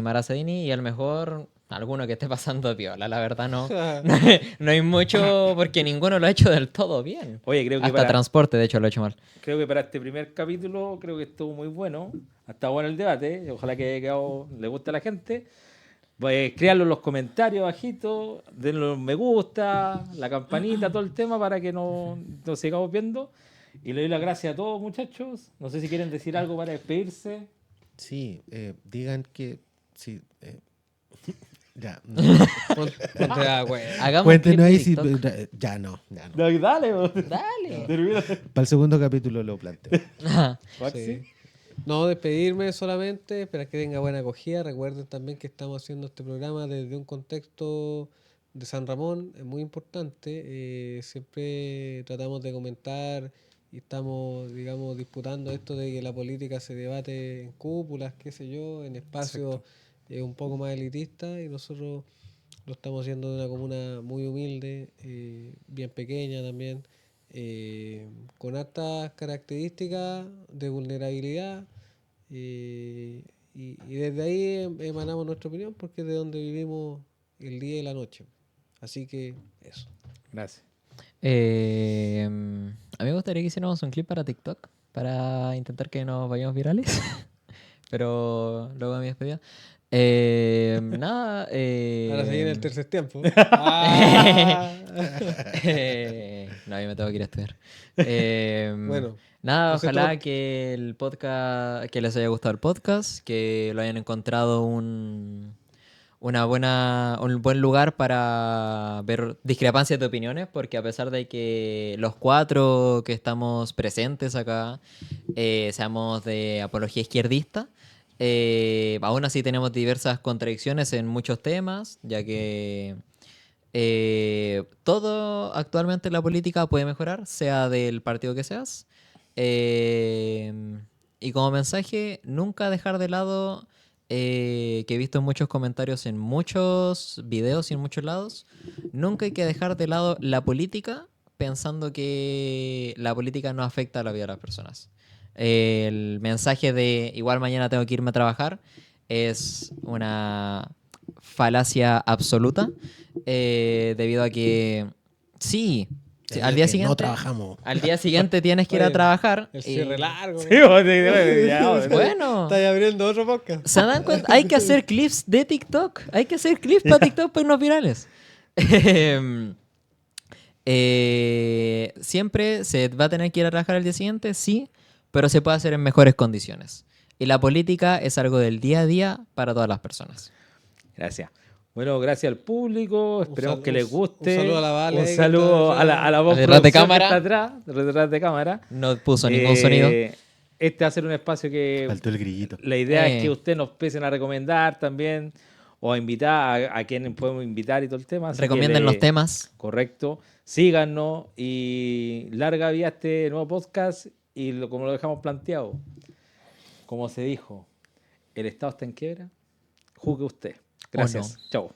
Mara Cedini, y el mejor, alguno que esté pasando piola. La verdad no hay mucho porque ninguno lo ha hecho del todo bien. Oye, creo que Hasta transporte, de hecho, lo ha hecho mal. creo que para este primer capítulo creo que estuvo muy bueno. Ha estado bueno el debate. Ojalá que haya quedado, le guste a la gente. Pues escríbanlo en los comentarios bajito, denle un me gusta, la campanita, todo el tema para que nos sigamos viendo. Y le doy las gracias a todos, muchachos. No sé si quieren decir algo para despedirse. Sí, digan que... Sí, ya. Ponte de acuerdo. Hagamos un Cuéntenos ahí clip si... de TikTok. Ya no. Dale, Dale. Para el segundo capítulo lo planteo. Waxi. Sí. No, despedirme solamente, esperar que tenga buena acogida. Recuerden también que estamos haciendo este programa desde un contexto de San Ramón, es muy importante. Siempre tratamos de comentar y estamos, digamos, disputando esto de que la política se debate en cúpulas, qué sé yo, en espacios un poco más elitistas, y nosotros lo estamos haciendo de una comuna muy humilde, bien pequeña también, con altas características de vulnerabilidad, y desde ahí emanamos nuestra opinión porque es de donde vivimos el día y la noche. Así que eso. Gracias. A mí me gustaría que hiciéramos un clip para TikTok para intentar que nos vayamos virales. Pero luego de mi despedida. Nada. Ahora se viene el tercer tiempo. No, yo me tengo que ir a estudiar. Bueno, Nada, entonces ojalá todo- que el podcast, que les haya gustado el podcast, que lo hayan encontrado un buen lugar para ver discrepancias de opiniones, porque a pesar de que los cuatro que estamos presentes acá seamos de apología izquierdista, Aún así tenemos diversas contradicciones en muchos temas, ya que todo actualmente en la política puede mejorar, sea del partido que seas. Eh, y como mensaje, nunca dejar de lado, que he visto en muchos comentarios, en muchos videos y en muchos lados, nunca hay que dejar de lado la política pensando que la política no afecta a la vida de las personas. El mensaje de igual mañana tengo que irme a trabajar es una falacia absoluta, debido a que sí, sí, al Debido a día que siguiente no trabajamos. al día siguiente tienes que ir a Oye, trabajar. El y- cierre largo. Sí, ya, Bueno, Estás abriendo otro podcast. ¿se dan cuenta? Hay que hacer clips de TikTok. Hay que hacer clips para TikTok para irnos virales. Siempre se va a tener que ir a trabajar al día siguiente, sí, pero se puede hacer en mejores condiciones. Y la política es algo del día a día para todas las personas. Gracias. Bueno, gracias al público. Esperemos que les guste. Un saludo a la Vale. Un ahí que saludo está a la voz Al detrás de producción que cámara. está atrás, detrás de cámara. No puso ningún sonido. Este va a ser un espacio que Faltó el grillito. la idea es Eh. que ustedes nos empiecen a recomendar también o a invitar a quienes podemos invitar y todo el tema. Así que Recomienden los temas. Correcto. Síganos y larga vida a este nuevo podcast y como lo dejamos planteado, como se dijo, el Estado está en quiebra, juzgue usted. Gracias. Chau.